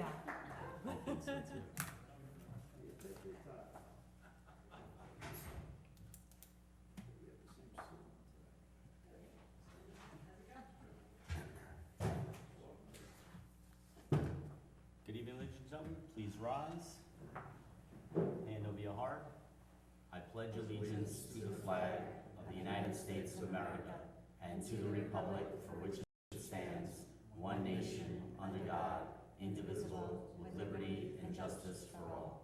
Yeah. I think so too. Good evening, ladies and gentlemen. Please rise. Hand over your heart. I pledge allegiance to the flag of the United States of America and to the republic for which it stands, one nation, under God, indivisible, with liberty and justice for all.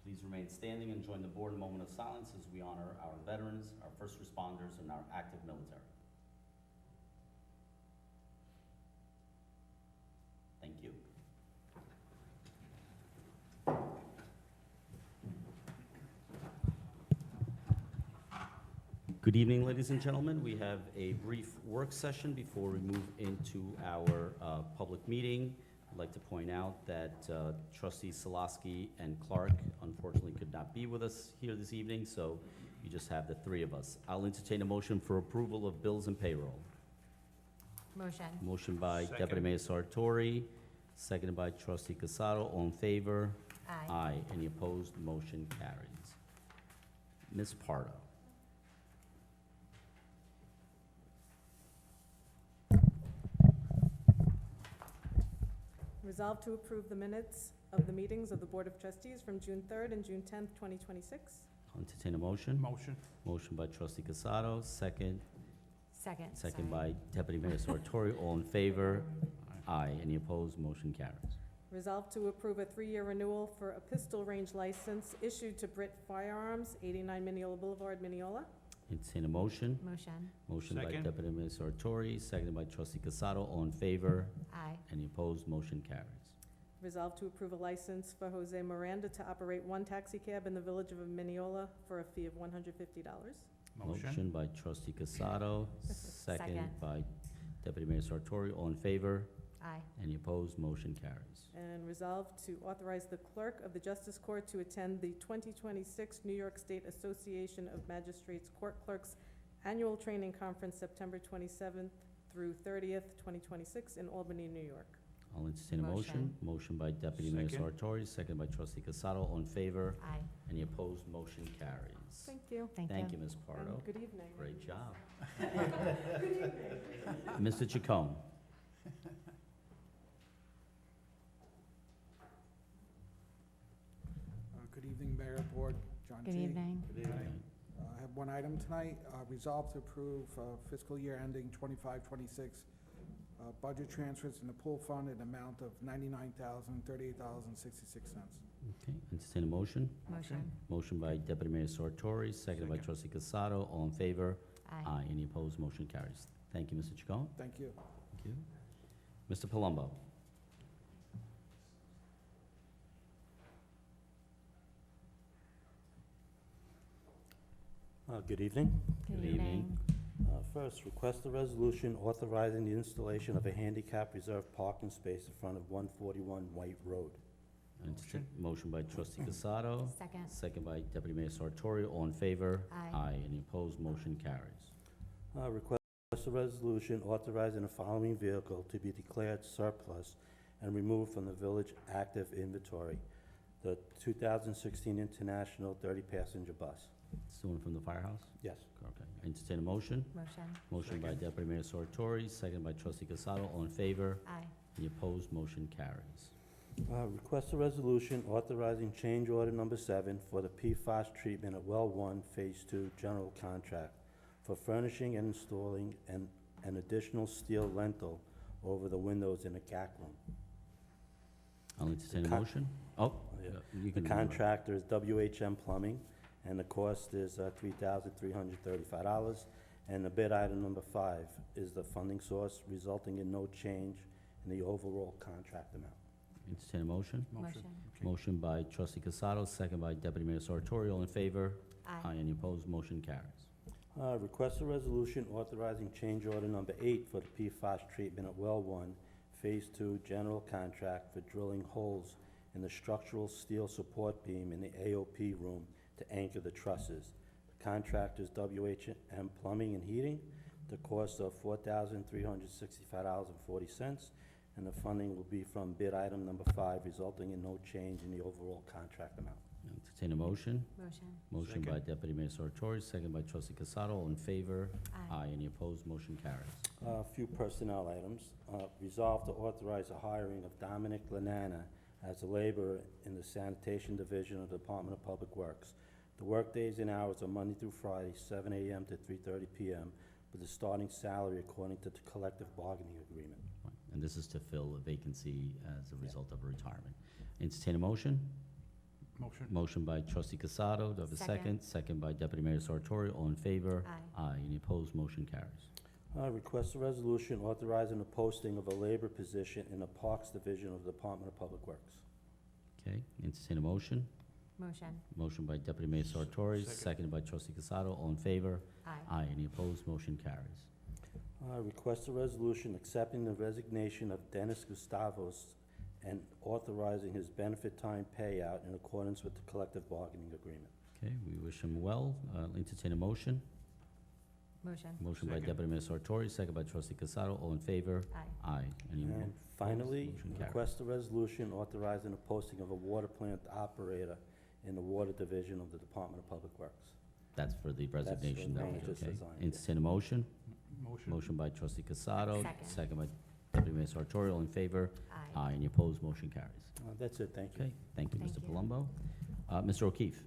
Please remain standing and join the board in a moment of silence as we honor our veterans, our first responders, and our active military. Thank you. Good evening, ladies and gentlemen. We have a brief work session before we move into our public meeting. I'd like to point out that trustees Solosky and Clark unfortunately could not be with us here this evening, so you just have the three of us. I'll entertain a motion for approval of bills and payroll. Motion. Motion by Second. Deputy Mayor Sartori, seconded by trustee Casado. All in favor? Aye. Aye. Any opposed? Motion carries. Ms. Pardo. Resolved to approve the minutes of the meetings of the Board of Trustees from June 3rd and June 10th, 2026. I'll entertain a motion. Motion. Motion by trustee Casado, second Second. Second sorry. by Deputy Mayor Sartori. All in favor? Aye. Any opposed? Motion carries. Resolved to approve a 3-year renewal for a pistol range license issued to Britt Firearms, 89 Mineola Boulevard, Mineola. Entertain a motion. Motion. Motion by Second. Deputy Mayor Sartori, seconded by trustee Casado. All in favor? Aye. Any opposed? Motion carries. Resolved to approve a license for Jose Miranda to operate one taxi cab in the village of Mineola for a fee of $150. Motion. by trustee Casado, second Second. by Deputy Mayor Sartori. All in favor? Aye. Any opposed? Motion carries. And resolved to authorize the clerk of the Justice Court to attend the 2026 New York State Association of Magistrates Court Clerks Annual Training Conference, September 27th through 30th, 2026, in Albany, New York. I'll entertain a motion. Motion. Motion by Deputy Mayor Second. Sartori, second by trustee Casado. All in favor? Aye. Any opposed? Motion carries. Thank you. Thank you, Ms. Pardo. And good evening. Great job. Mr. Chacon. Good evening, Mayor, Board, John G. Good evening. I have one item tonight, resolved to approve fiscal year ending 25-26 budget transfers in the pool fund in amount of $99,038.66. Okay, entertain a motion. Motion. Motion by Deputy Mayor Sartori, seconded by Second. trustee Casado. All in favor? Aye. Any opposed? Motion carries. Thank you, Mr. Chacon. Thank you. Thank you. Mr. Palumbo. Good evening. Good evening. First, request a resolution authorizing the installation of a handicap reserved parking space in front of 141 White Road. Motion by trustee Casado, Second. second by Deputy Mayor Sartori. All in favor? Aye. Any opposed? Motion carries. Request a resolution authorizing the following vehicle to be declared surplus and removed from the village active inventory. The 2016 International 30-passenger bus. It's the one from the firehouse? Yes. Okay. Entertain a motion. Motion. Motion by Second. Deputy Mayor Sartori, second by trustee Casado. All in favor? Aye. Any opposed? Motion carries. Request a resolution authorizing change order number 7 for the PFAS treatment at Well 1, Phase 2, general contract for furnishing and installing an additional steel lintel over the windows in the CAC room. I'll entertain a Con- motion. Oh, Yeah. you The can. contractor is WHM Plumbing, and the cost is $3,335. And the bid item number 5 is the funding source, resulting in no change in the overall contract amount. Entertain a motion. Motion. Motion by trustee Casado, second by Deputy Mayor Sartori. All in favor? Aye. Any opposed? Motion carries. Request a resolution authorizing change order number 8 for the PFAS treatment at Well 1, Phase 2, general contract for drilling holes in the structural steel support beam in the AOP room to anchor the trusses. The contractor is WHM Plumbing and Heating. The cost of $4,365.40, and the funding will be from bid item number 5, resulting in no change in the overall contract amount. Entertain a motion. Motion. Motion by Deputy Mayor Sartori, second by Trustee Casado. All in favor? Aye. Any opposed? Motion carries. A few personnel items. Resolve to authorize the hiring of Dominic Lanana as a laborer in the sanitation division of the Department of Public Works. The workdays and hours are Monday through Friday, 7 a.m. to 3:30 p.m., with the starting salary according to the collective bargaining agreement. Right. And this is to fill a vacancy as a result of a retirement. Entertain a motion. Motion. Motion by Trustee Casado. Do I have a second? Second. Second by Deputy Mayor Sartori. All in favor? Aye. Any opposed? Motion carries. Request a resolution authorizing the posting of a labor position in the Parks Division of the Department of Public Works. Okay, entertain a motion. Motion. Motion by Deputy Mayor Sartori, seconded by Trustee Casado. All in favor? Aye. Any opposed? Motion carries. Request a resolution accepting the resignation of Dennis Gustavos and authorizing his benefit time payout in accordance with the collective bargaining agreement. Okay, we wish him well. Entertain a motion. Motion. Motion by Deputy Mayor Sartori, second by Trustee Casado. All in favor? Aye. Any And finally, Motion carries. request a resolution authorizing the posting of a water plant operator in the Water Division of the Department of Public Works. That's for the resignation that was, just okay. resigned, yeah. Entertain a motion. Motion. Motion by Trustee Casado. Second. Second by Deputy Mayor Sartori. All in favor? Aye. Any opposed? Motion carries. That's it, thank you. Okay, thank you, Thank Mr. you. Palumbo. Mr. O'Keefe.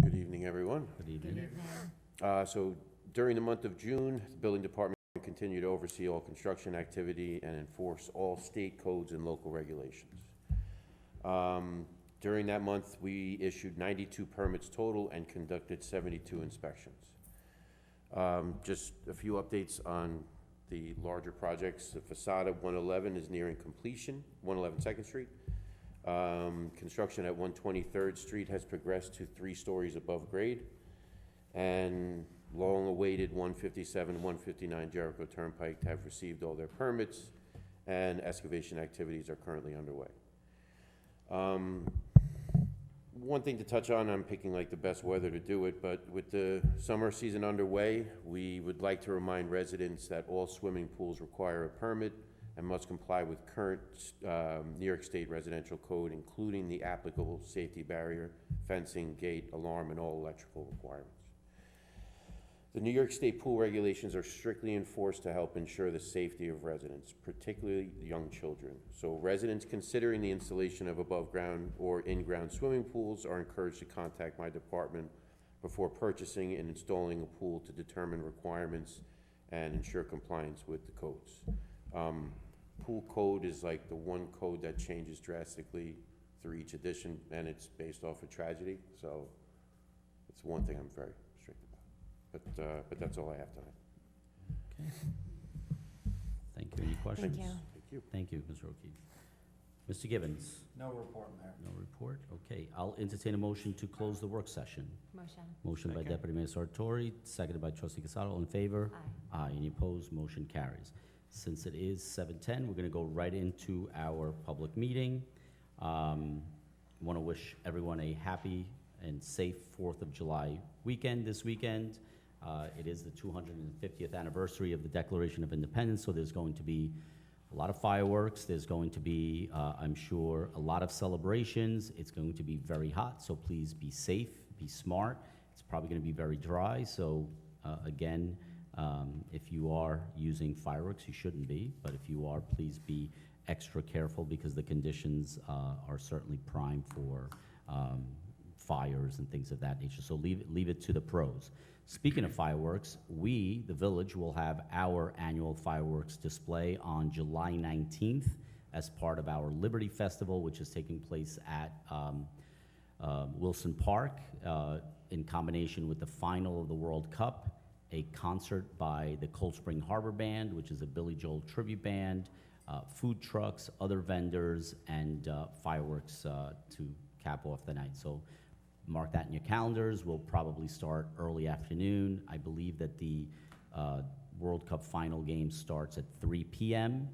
Good evening, everyone. Good Good evening. evening. So during the month of June, the building department continued to oversee all construction activity and enforce all state codes and local regulations. During that month, we issued 92 permits total and conducted 72 inspections. Just a few updates on the larger projects. The facade of 111 is nearing completion, 111 Second Street. Construction at 123rd Street has progressed to 3 stories above grade. And long-awaited 157, 159 Jericho Turnpike have received all their permits, and excavation activities are currently underway. One thing to touch on, I'm picking like the best weather to do it, but with the summer season underway, we would like to remind residents that all swimming pools require a permit and must comply with current New York State residential code, including the applicable safety barrier, fencing, gate, alarm, and all electrical requirements. The New York State pool regulations are strictly enforced to help ensure the safety of residents, particularly young children. So residents considering the installation of above-ground or in-ground swimming pools are encouraged to contact my department before purchasing and installing a pool to determine requirements and ensure compliance with the codes. Pool code is like the one code that changes drastically through each edition, and it's based off a tragedy, so it's one thing I'm very strict about. But that's all I have tonight. Okay. Thank you. Any questions? you. Thank you. Thank you, Mr. O'Keefe. Mr. Gibbons? No report, Mayor. No report? Okay, I'll entertain a motion to close the work session. Motion. Motion by Second. Deputy Mayor Sartori, seconded by Trustee Casado. All in favor? Aye. Any opposed? Motion carries. Since it is 7:10, we're going to go right into our public meeting. Want to wish everyone a happy and safe 4th of July weekend this weekend. It is the 250th anniversary of the Declaration of Independence, so there's going to be a lot of fireworks. There's going to be, I'm sure, a lot of celebrations. It's going to be very hot, so please be safe, be smart. It's probably going to be very dry, so again, if you are using fireworks, you shouldn't be, but if you are, please be extra careful because the conditions are certainly prime for fires and things of that nature. So leave it to the pros. Speaking of fireworks, we, the village, will have our annual fireworks display on July 19th as part of our Liberty Festival, which is taking place at Wilson Park in combination with the final of the World Cup, a concert by the Cold Spring Harbor Band, which is a Billy Joel tribute band, food trucks, other vendors, and fireworks to cap off the night. So mark that in your calendars. We'll probably start early afternoon. I believe that the World Cup final game starts at 3 p.m.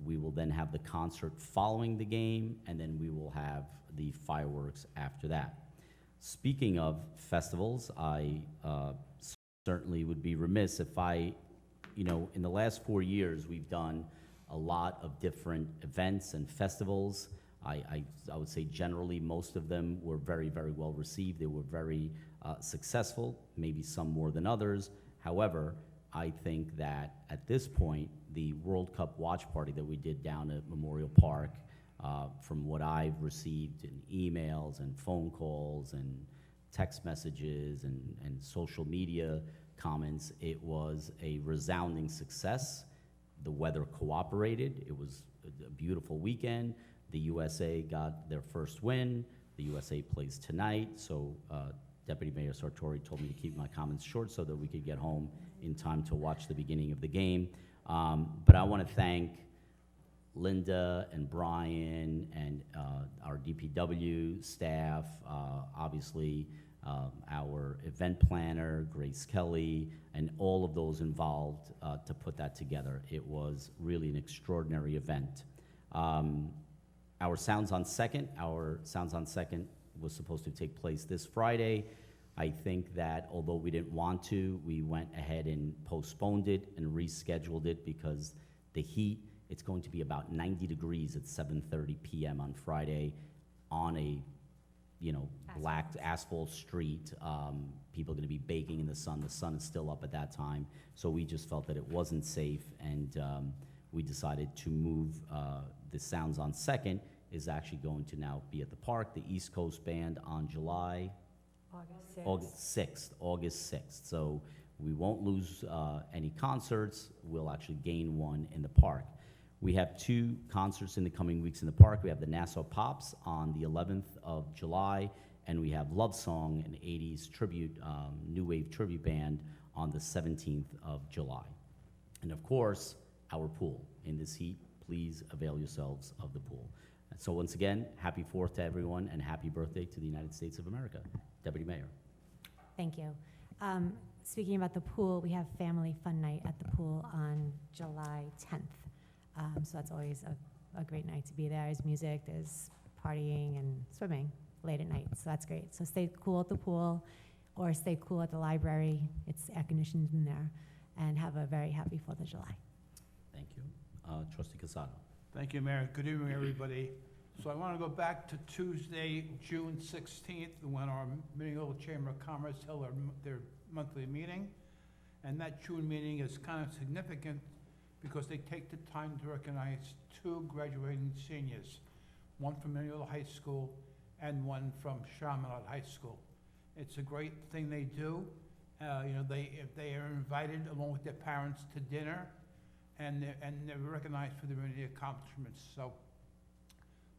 We will then have the concert following the game, and then we will have the fireworks after that. Speaking of festivals, I certainly would be remiss if in the last 4 years, we've done a lot of different events and festivals. I would say generally most of them were very, very well received. They were very successful, maybe some more than others. However, I think that at this point, the World Cup watch party that we did down at Memorial Park, from what I've received in emails and phone calls and text messages and social media comments, it was a resounding success. The weather cooperated. It was a beautiful weekend. The USA got their first win. The USA plays tonight, so Deputy Mayor Sartori told me to keep my comments short so that we could get home in time to watch the beginning of the game. But I want to thank Linda and Brian and our DPW staff, obviously our event planner, Grace Kelly, and all of those involved to put that together. It was really an extraordinary event. Our Sounds on Second was supposed to take place this Friday. I think that although we didn't want to, we went ahead and postponed it and rescheduled it because the heat, it's going to be about 90 degrees at 7:30 p.m. on Friday on a black asphalt street. People are going to be baking in the sun. The sun is still up at that time. So we just felt that it wasn't safe, and we decided to move. The Sounds on Second is actually going to now be at the park. The East Coast Band on August 6th. So we won't lose any concerts. We'll actually gain one in the park. We have 2 concerts in the coming weeks in the park. We have the Nassau Pops on the 11th of July, and we have Love Song, an 80s tribute, new wave tribute band, on the 17th of July. And of course, our pool. In this heat, please avail yourselves of the pool. And so once again, happy 4th to everyone, and happy birthday to the United States of America. Deputy Mayor. Thank you. Speaking about the pool, we have Family Fun Night at the pool on July 10th. So that's always a great night to be there. There's music, there's partying and swimming late at night, so that's great. So stay cool at the pool or stay cool at the library. It's air-conditioned in there. And have a very happy 4th of July. Thank you. Trustee Casado. Thank you, Mayor. Good evening, everybody. So I want to go back to Tuesday, June 16th, when our Mineola Chamber of Commerce held their monthly meeting. And that June meeting is kind of significant because they take the time to recognize 2 graduating seniors, one from Mineola High School and one from Chaminade High School. It's a great thing they do. If they are invited along with their parents to dinner, and they're recognized for their many accomplishments. So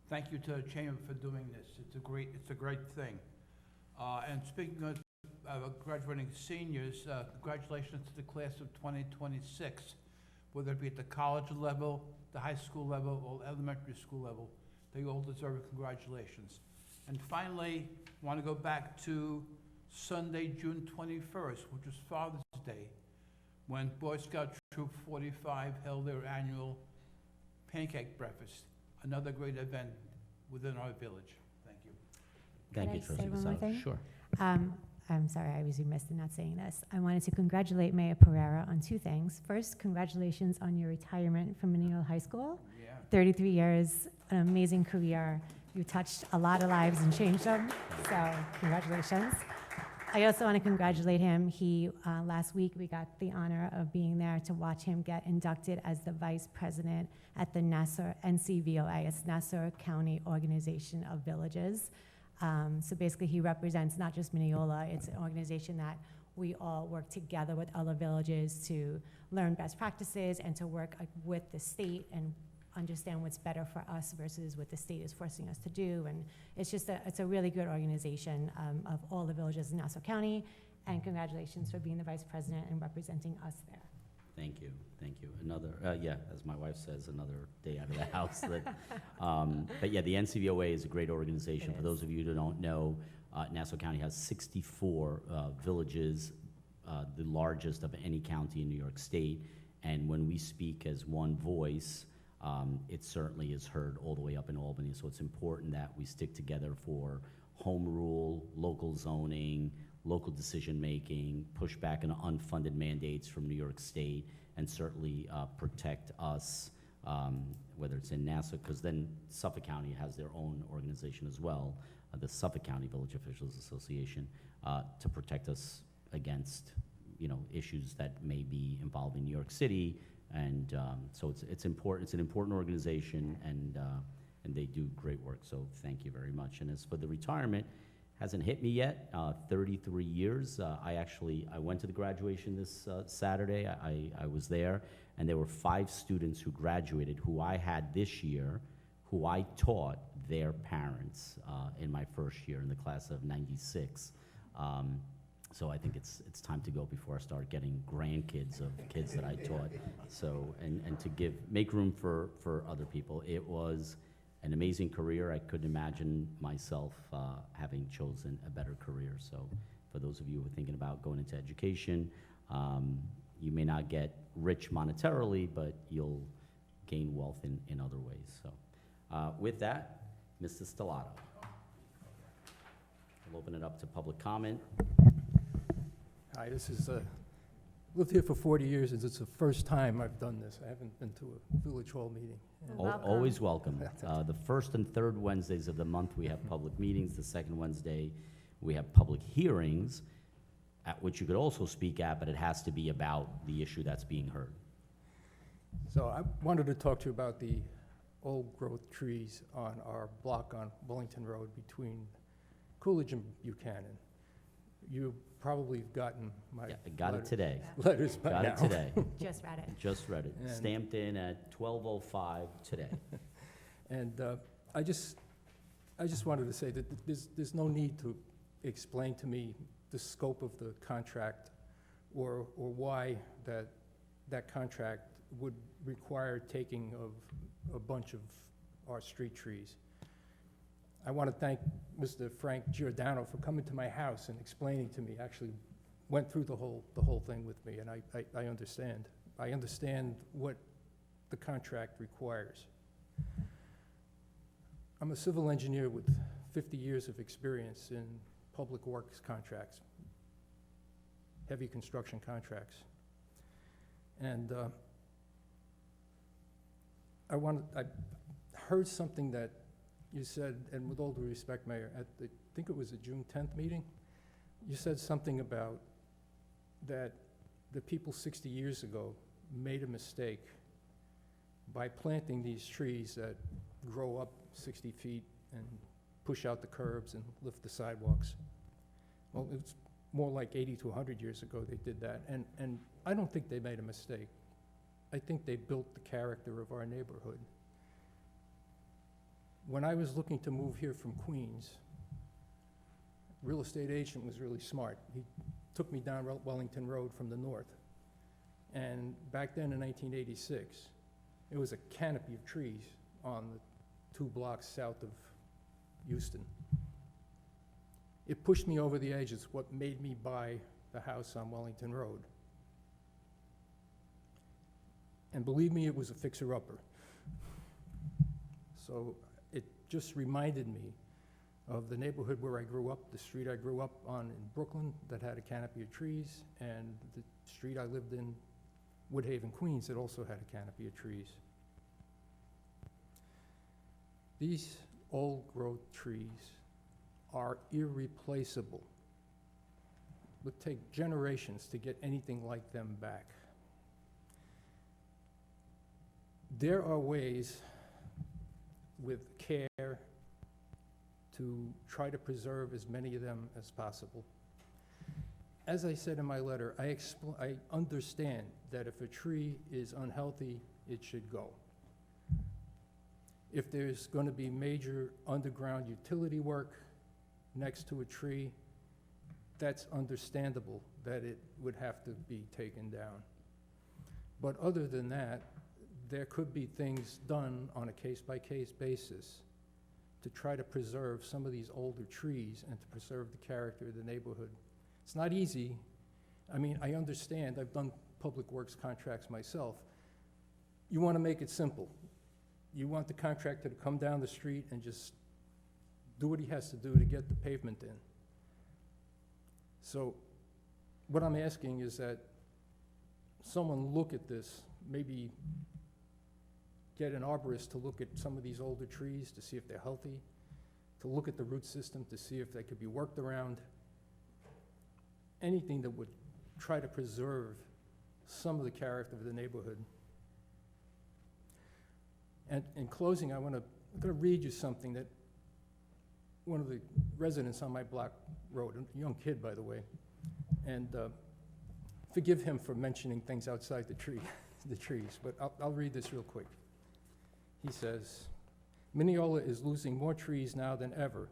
thank you to the Chamber for doing this. It's a great thing. And speaking of graduating seniors, congratulations to the class of 2026, whether it be at the college level, the high school level, or elementary school level. They all deserve congratulations. And finally, I want to go back to Sunday, June 21st, which was Father's Day, when Boy Scout Troop 45 held their annual pancake breakfast, another great event within our village. Thank you. Thank Could you, I Trustee say one more Casado. thing? Sure. I'm sorry, I was remiss in not saying this. I wanted to congratulate Mayor Pereira on 2 things. First, congratulations on your retirement from Mineola High School. Yeah. 33 years, an amazing career. You touched a lot of lives and changed them, so congratulations. I also want to congratulate him. Last week, we got the honor of being there to watch him get inducted as the vice president at the NCVOA, it's Nassau County Organization of Villages. So basically, he represents not just Mineola, it's an organization that we all work together with other villages to learn best practices and to work with the state and understand what's better for us versus what the state is forcing us to do. And it's a really good organization of all the villages in Nassau County. And congratulations for being the vice president and representing us there. Thank you. Another, as my wife says, another day out of the house. But yeah, the NCVOA is a great organization. It For is. those of you who don't know, Nassau County has 64 villages, the largest of any county in New York State. And when we speak as one voice, It certainly is heard all the way up in Albany, so it's important that we stick together for home rule, local zoning, local decision-making, push back on unfunded mandates from New York State, and certainly protect us, whether it's in Nassau, because then Suffolk County has their own organization as well, the Suffolk County Village Officials Association, to protect us against, issues that may be involved in New York City. And so it's important. It's an important organization, and they do great work. So thank you very much. And as for the retirement, hasn't hit me yet. 33 years. I went to the graduation this Saturday. I was there, and there were 5 students who graduated who I had this year, who I taught their parents in my first year in the class of '96. So I think it's time to go before I start getting grandkids of kids that I taught. So, and to make room for other people. It was an amazing career. I couldn't imagine myself having chosen a better career. So for those of you who are thinking about going into education, you may not get rich monetarily, but you'll gain wealth in other ways. So with that, Mr. Stellato. We'll open it up to public comment. Hi, this is, lived here for 40 years, and it's the first time I've done this. I haven't been to a village hall meeting. And Welcome. Always welcome. The first and third Wednesdays of the month, we have public meetings. The second Wednesday, we have public hearings, at which you could also speak at, but it has to be about the issue that's being heard. So I wanted to talk to you about the old-growth trees on our block on Wellington Road between Coolidge and Buchanan. You probably have gotten my Yeah, I got it today. letters by now. Got it today. Just read it. Just read it. And- Stamped in at 12:05 today. And I just wanted to say that there's no need to explain to me the scope of the contract or why that contract would require taking of a bunch of our street trees. I want to thank Mr. Frank Giordano for coming to my house and explaining to me, actually went through the whole thing with me, and I understand. I understand what the contract requires. I'm a civil engineer with 50 years of experience in public works contracts, heavy construction contracts. And I heard something that you said, and with all due respect, Mayor, I think it was a June 10th meeting, you said something about that the people 60 years ago made a mistake by planting these trees that grow up 60 feet and push out the curbs and lift the sidewalks. Well, it's more like 80 to 100 years ago they did that, and I don't think they made a mistake. I think they built the character of our neighborhood. When I was looking to move here from Queens, real estate agent was really smart. He took me down Wellington Road from the north. And back then in 1986, it was a canopy of trees on the 2 blocks south of Houston. It pushed me over the edge. It's what made me buy the house on Wellington Road. And believe me, it was a fixer-upper. So it just reminded me of the neighborhood where I grew up, the street I grew up on in Brooklyn that had a canopy of trees, and the street I lived in, Woodhaven, Queens, that also had a canopy of trees. These old-growth trees are irreplaceable. It would take generations to get anything like them back. There are ways with care to try to preserve as many of them as possible. As I said in my letter, I understand that if a tree is unhealthy, it should go. If there's going to be major underground utility work next to a tree, that's understandable that it would have to be taken down. But other than that, there could be things done on a case-by-case basis to try to preserve some of these older trees and to preserve the character of the neighborhood. It's not easy. I mean, I understand. I've done public works contracts myself. You want to make it simple. you want the contractor to come down the street and just do what he has to do to get the pavement in. So what I'm asking is that someone look at this, maybe get an arborist to look at some of these older trees to see if they're healthy, to look at the root system to see if they could be worked around. Anything that would try to preserve some of the character of the neighborhood. And in closing, I'm gonna read you something that one of the residents on my block wrote, a young kid, by the way, and forgive him for mentioning things outside the trees, but I'll read this real quick. He says, Mineola is losing more trees now than ever.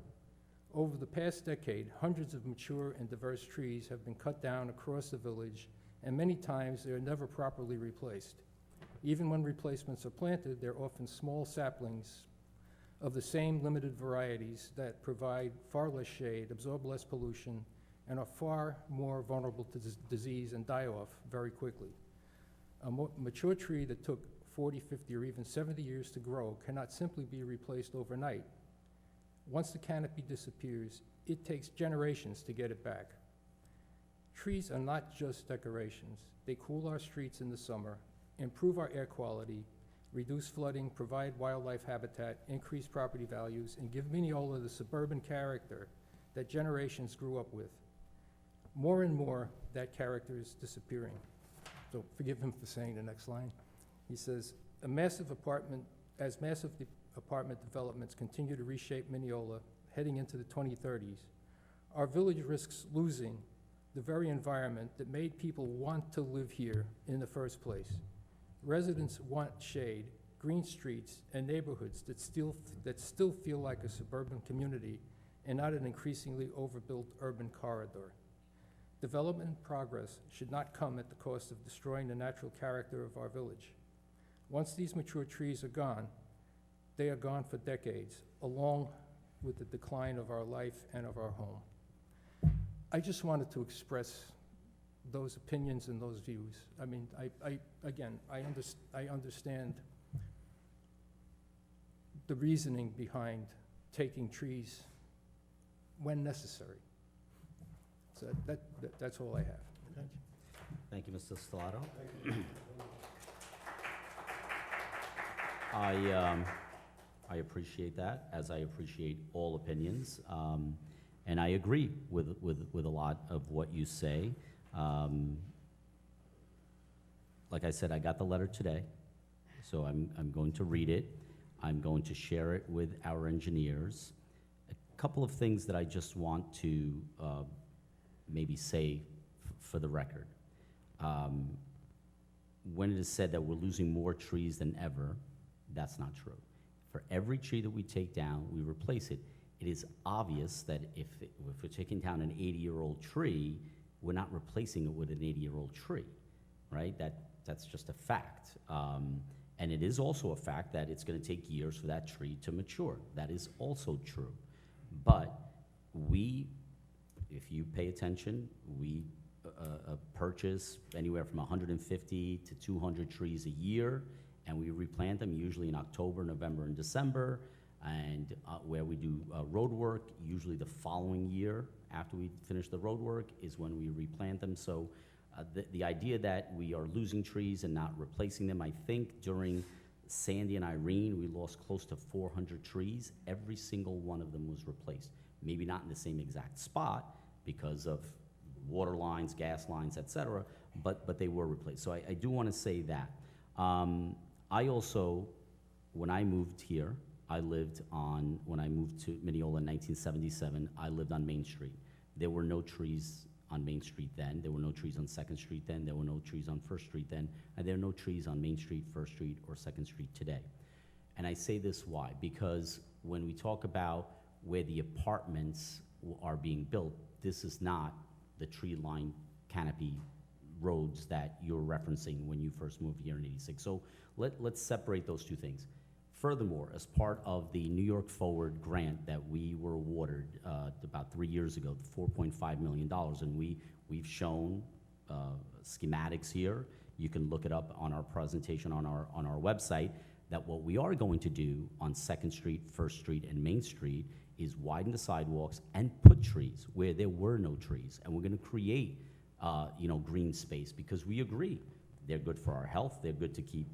Over the past decade, hundreds of mature and diverse trees have been cut down across the village, and many times they are never properly replaced. Even when replacements are planted, they're often small saplings of the same limited varieties that provide far less shade, absorb less pollution, and are far more vulnerable to disease and die off very quickly. A mature tree that took 40, 50, or even 70 years to grow cannot simply be replaced overnight. Once the canopy disappears, it takes generations to get it back. Trees are not just decorations. They cool our streets in the summer, improve our air quality, reduce flooding, provide wildlife habitat, increase property values, and give Mineola the suburban character that generations grew up with. More and more, that character is disappearing. So forgive him for saying the next line. He says, as massive apartment developments continue to reshape Mineola heading into the 2030s, our village risks losing the very environment that made people want to live here in the first place. Residents want shade, green streets, and neighborhoods that still feel like a suburban community and not an increasingly overbuilt urban corridor. Development progress should not come at the cost of destroying the natural character of our village. Once these mature trees are gone, they are gone for decades, along with the decline of our life and of our home. I just wanted to express those opinions and those views. I mean, I understand the reasoning behind taking trees when necessary. So that's all I have. Thank you, Mr. Stellato. I appreciate that, as I appreciate all opinions. And I agree with a lot of what you say. Like I said, I got the letter today, so I'm going to read it. I'm going to share it with our engineers. A couple of things that I just want to maybe say for the record. When it is said that we're losing more trees than ever, that's not true. For every tree that we take down, we replace it. It is obvious that if we're taking down an 80-year-old tree, we're not replacing it with an 80-year-old tree, right? That's just a fact. And it is also a fact that it's going to take years for that tree to mature. That is also true. But if you pay attention, we purchase anywhere from 150 to 200 trees a year, and we replant them usually in October, November, and December. And where we do road work, usually the following year after we finish the road work is when we replant them. So the idea that we are losing trees and not replacing them, I think during Sandy and Irene, we lost close to 400 trees. Every single one of them was replaced. Maybe not in the same exact spot because of water lines, gas lines, et cetera, but they were replaced. So I do want to say that. I also, when I moved here, when I moved to Mineola in 1977, I lived on Main Street. There were no trees on Main Street then. There were no trees on 2nd Street then. There were no trees on 1st Street then. And there are no trees on Main Street, 1st Street, or 2nd Street today. And I say this why? Because when we talk about where the apartments are being built, this is not the tree-lined canopy roads that you're referencing when you first moved here in '86. So let's separate those two things. Furthermore, as part of the New York Forward grant that we were awarded about 3 years ago, $4.5 million, and we've shown schematics here. You can look it up on our presentation on our website. that what we are going to do on Second Street, First Street, and Main Street is widen the sidewalks and put trees where there were no trees. And we're gonna create, green space, because we agree. They're good for our health, they're good to keep,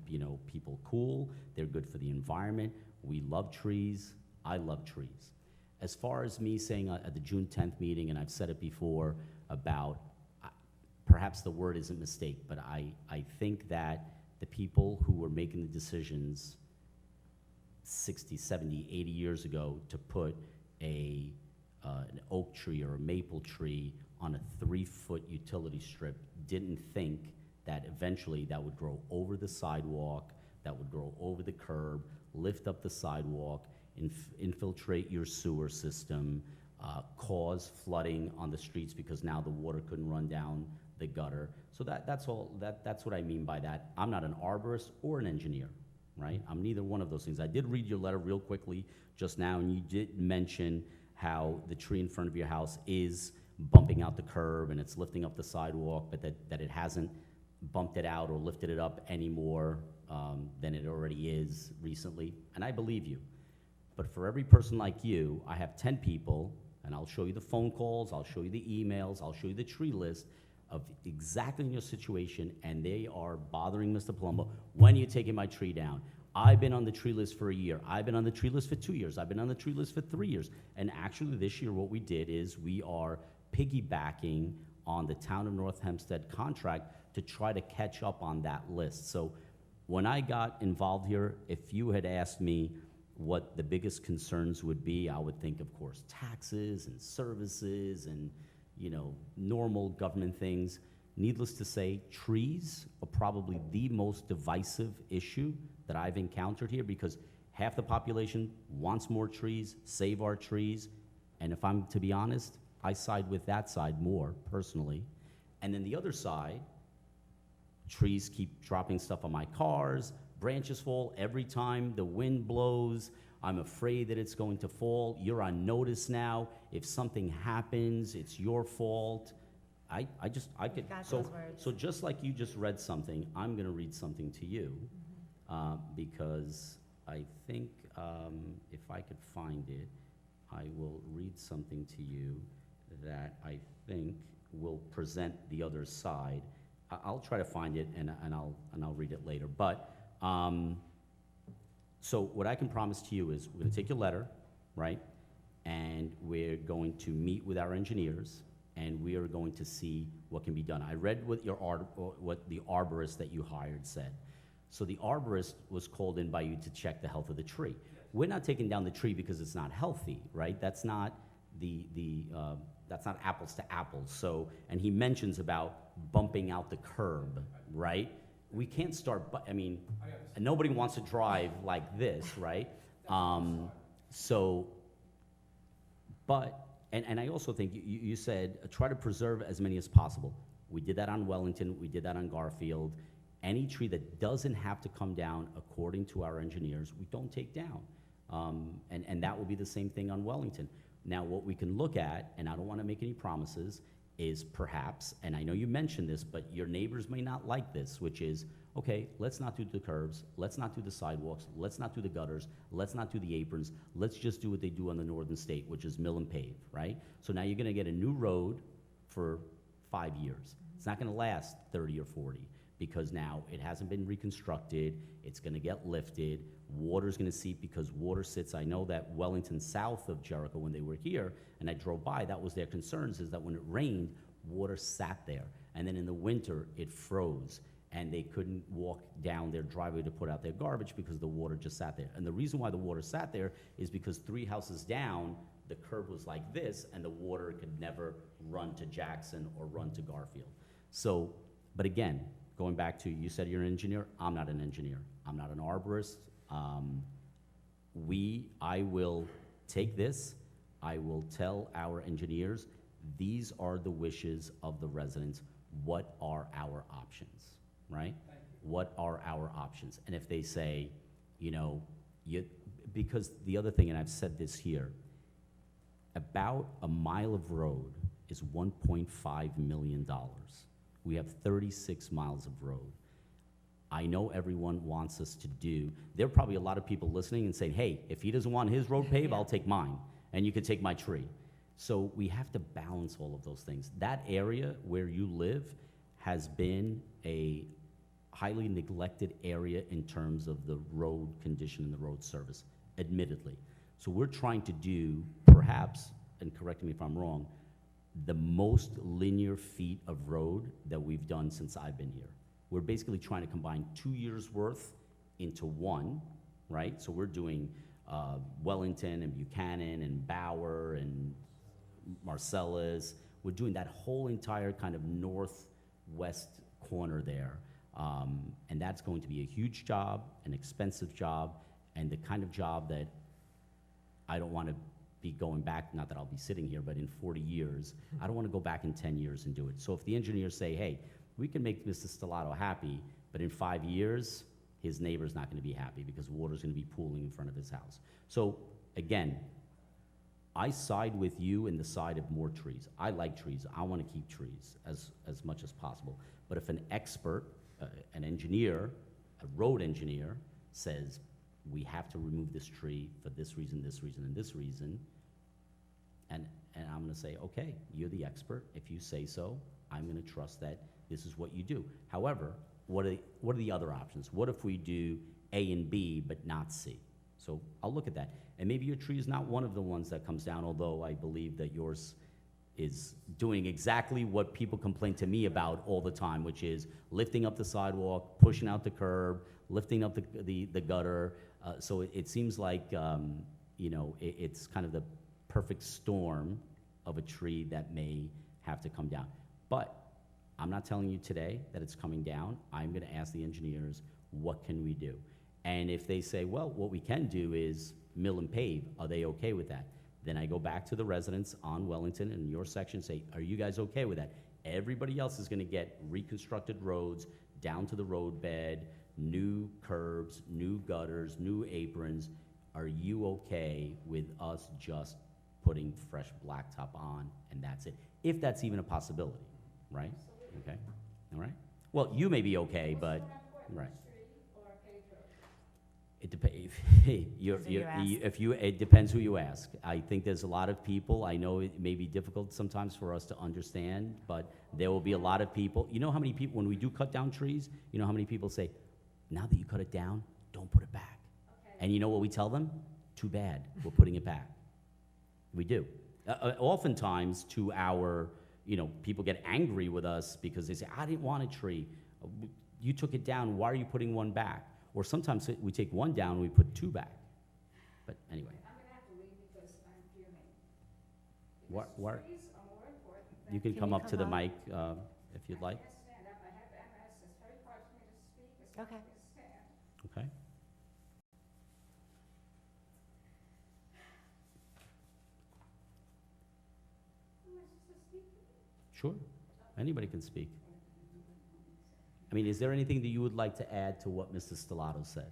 people cool, they're good for the environment. We love trees, I love trees. As far as me saying at the June 10th meeting, and I've said it before about, perhaps the word isn't mistake, but I think that the people who were making the decisions 60, 70, 80 years ago to put an oak tree or a maple tree on a 3-foot utility strip didn't think that eventually that would grow over the sidewalk, that would grow over the curb, lift up the sidewalk, infiltrate your sewer system, cause flooding on the streets because now the water couldn't run down the gutter. So that's what I mean by that. I'm not an arborist or an engineer, right? I'm neither one of those things. I did read your letter real quickly just now, and you did mention how the tree in front of your house is bumping out the curb and it's lifting up the sidewalk, but that it hasn't bumped it out or lifted it up any more than it already is recently. And I believe you. But for every person like you, I have 10 people, and I'll show you the phone calls, I'll show you the emails, I'll show you the tree list of exactly your situation, and they are bothering Mr. Palumbo. When are you taking my tree down? I've been on the tree list for a year. I've been on the tree list for 2 years. I've been on the tree list for 3 years. And actually this year what we did is we are piggybacking on the town of North Hempstead contract to try to catch up on that list. So when I got involved here, if you had asked me what the biggest concerns would be, I would think, of course, taxes and services and, normal government things. Needless to say, trees are probably the most divisive issue that I've encountered here, because half the population wants more trees, save our trees, and if I'm to be honest, I side with that side more, personally. And then the other side, trees keep dropping stuff on my cars, branches fall every time the wind blows. I'm afraid that it's going to fall. You're on notice now. If something happens, it's your fault. I could, Got so, those words. so just like you just read something, I'm gonna read something to you, because I think, if I could find it, I will read something to you that I think will present the other side. I'll try to find it and I'll read it later. But so what I can promise to you is we're going to take your letter, right? And we're going to meet with our engineers and we are going to see what can be done. I read what what the arborist that you hired said. So the arborist was called in by you to check the health of the tree. We're not taking down the tree because it's not healthy, right? That's not that's not apples to apples. So, and he mentions about bumping out the curb, right? We can't start, nobody wants to drive like this, right? And I also think you said try to preserve as many as possible. We did that on Wellington, we did that on Garfield. Any tree that doesn't have to come down according to our engineers, we don't take down. And that will be the same thing on Wellington. Now, what we can look at, and I don't want to make any promises, is perhaps, and I know you mentioned this, but your neighbors may not like this, which is, okay, let's not do the curbs, let's not do the sidewalks, let's not do the gutters, let's not do the aprons, let's just do what they do on the Northern State, which is mill and pave, right? So now you're going to get a new road for 5 years. It's not going to last 30 or 40 because now it hasn't been reconstructed, it's going to get lifted, water's going to seep because water sits. I know that Wellington south of Jericho, when they were here, and I drove by, that was their concerns, is that when it rained, water sat there. And then in the winter, it froze, and they couldn't walk down their driveway to put out their garbage because the water just sat there. And the reason why the water sat there is because 3 houses down, the curb was like this, and the water could never run to Jackson or run to Garfield. So, but again, going back to, you said you're an engineer. I'm not an engineer. I'm not an arborist. I will take this, I will tell our engineers, these are the wishes of the residents. What are our options, right? What are our options? And if they say, because the other thing, and I've said this here, about a mile of road is $1.5 million. We have 36 miles of road. I know everyone wants us to do. There are probably a lot of people listening and saying, hey, if he doesn't want his road paved, I'll take mine, and you can take my tree. So we have to balance all of those things. That area where you live has been a highly neglected area in terms of the road condition and the road service, admittedly. So we're trying to do, perhaps, and correct me if I'm wrong, the most linear feet of road that we've done since I've been here. We're basically trying to combine 2 years' worth into one, right? So we're doing Wellington and Buchanan and Bauer and Marcellus. We're doing that whole entire kind of northwest corner there. And that's going to be a huge job, an expensive job, and the kind of job that I don't want to be going back, not that I'll be sitting here, but in 40 years, I don't want to go back in 10 years and do it. So if the engineers say, hey, we can make Mr. Stellato happy, but in 5 years, his neighbor's not going to be happy because water's going to be pooling in front of his house. So again, I side with you in the side of more trees. I like trees. I want to keep trees as much as possible. But if an expert, an engineer, a road engineer, says, we have to remove this tree for this reason, and this reason, and I'm going to say, okay, you're the expert. If you say so, I'm going to trust that this is what you do. However, what are the other options? What if we do A and B but not C? So I'll look at that. And maybe your tree is not one of the ones that comes down, although I believe that yours is doing exactly what people complain to me about all the time, which is lifting up the sidewalk, pushing out the curb, lifting up the gutter. So it seems like, it's kind of the perfect storm of a tree that may have to come down. But I'm not telling you today that it's coming down. I'm going to ask the engineers, what can we do? And if they say, well, what we can do is mill and pave, are they okay with that? Then I go back to the residents on Wellington and your section, say, are you guys okay with that? Everybody else is going to get reconstructed roads down to the road bed, new curbs, new gutters, new aprons. Are you okay with us just putting fresh blacktop on and that's it? If that's even a possibility, right? Okay, all right? Well, you may be okay, but, right. It depends. It depends who you ask. I think there's a lot of people. I know it may be difficult sometimes for us to understand, but there will be a lot of people. You know how many people, when we do cut down trees, you know how many people say, now that you cut it down, don't put it back. Okay. And you know what we tell them? Too bad, we're putting it back. We do. Oftentimes, to our, people get angry with us because they say, I didn't want a tree. You took it down, why are you putting one back? Or sometimes we take one down and we put two back. But anyway. I'm going to have to leave because I'm fuming. What? Trees are more important than... You can come up to the mic if you'd like. I can't stand up. I have MS. It's very hard for me to speak. It's hard Okay. for me to stand. Okay. Who am I supposed to speak to? Sure. Anybody can speak. I mean, is there anything that you would like to add to what Mr. Stellato said?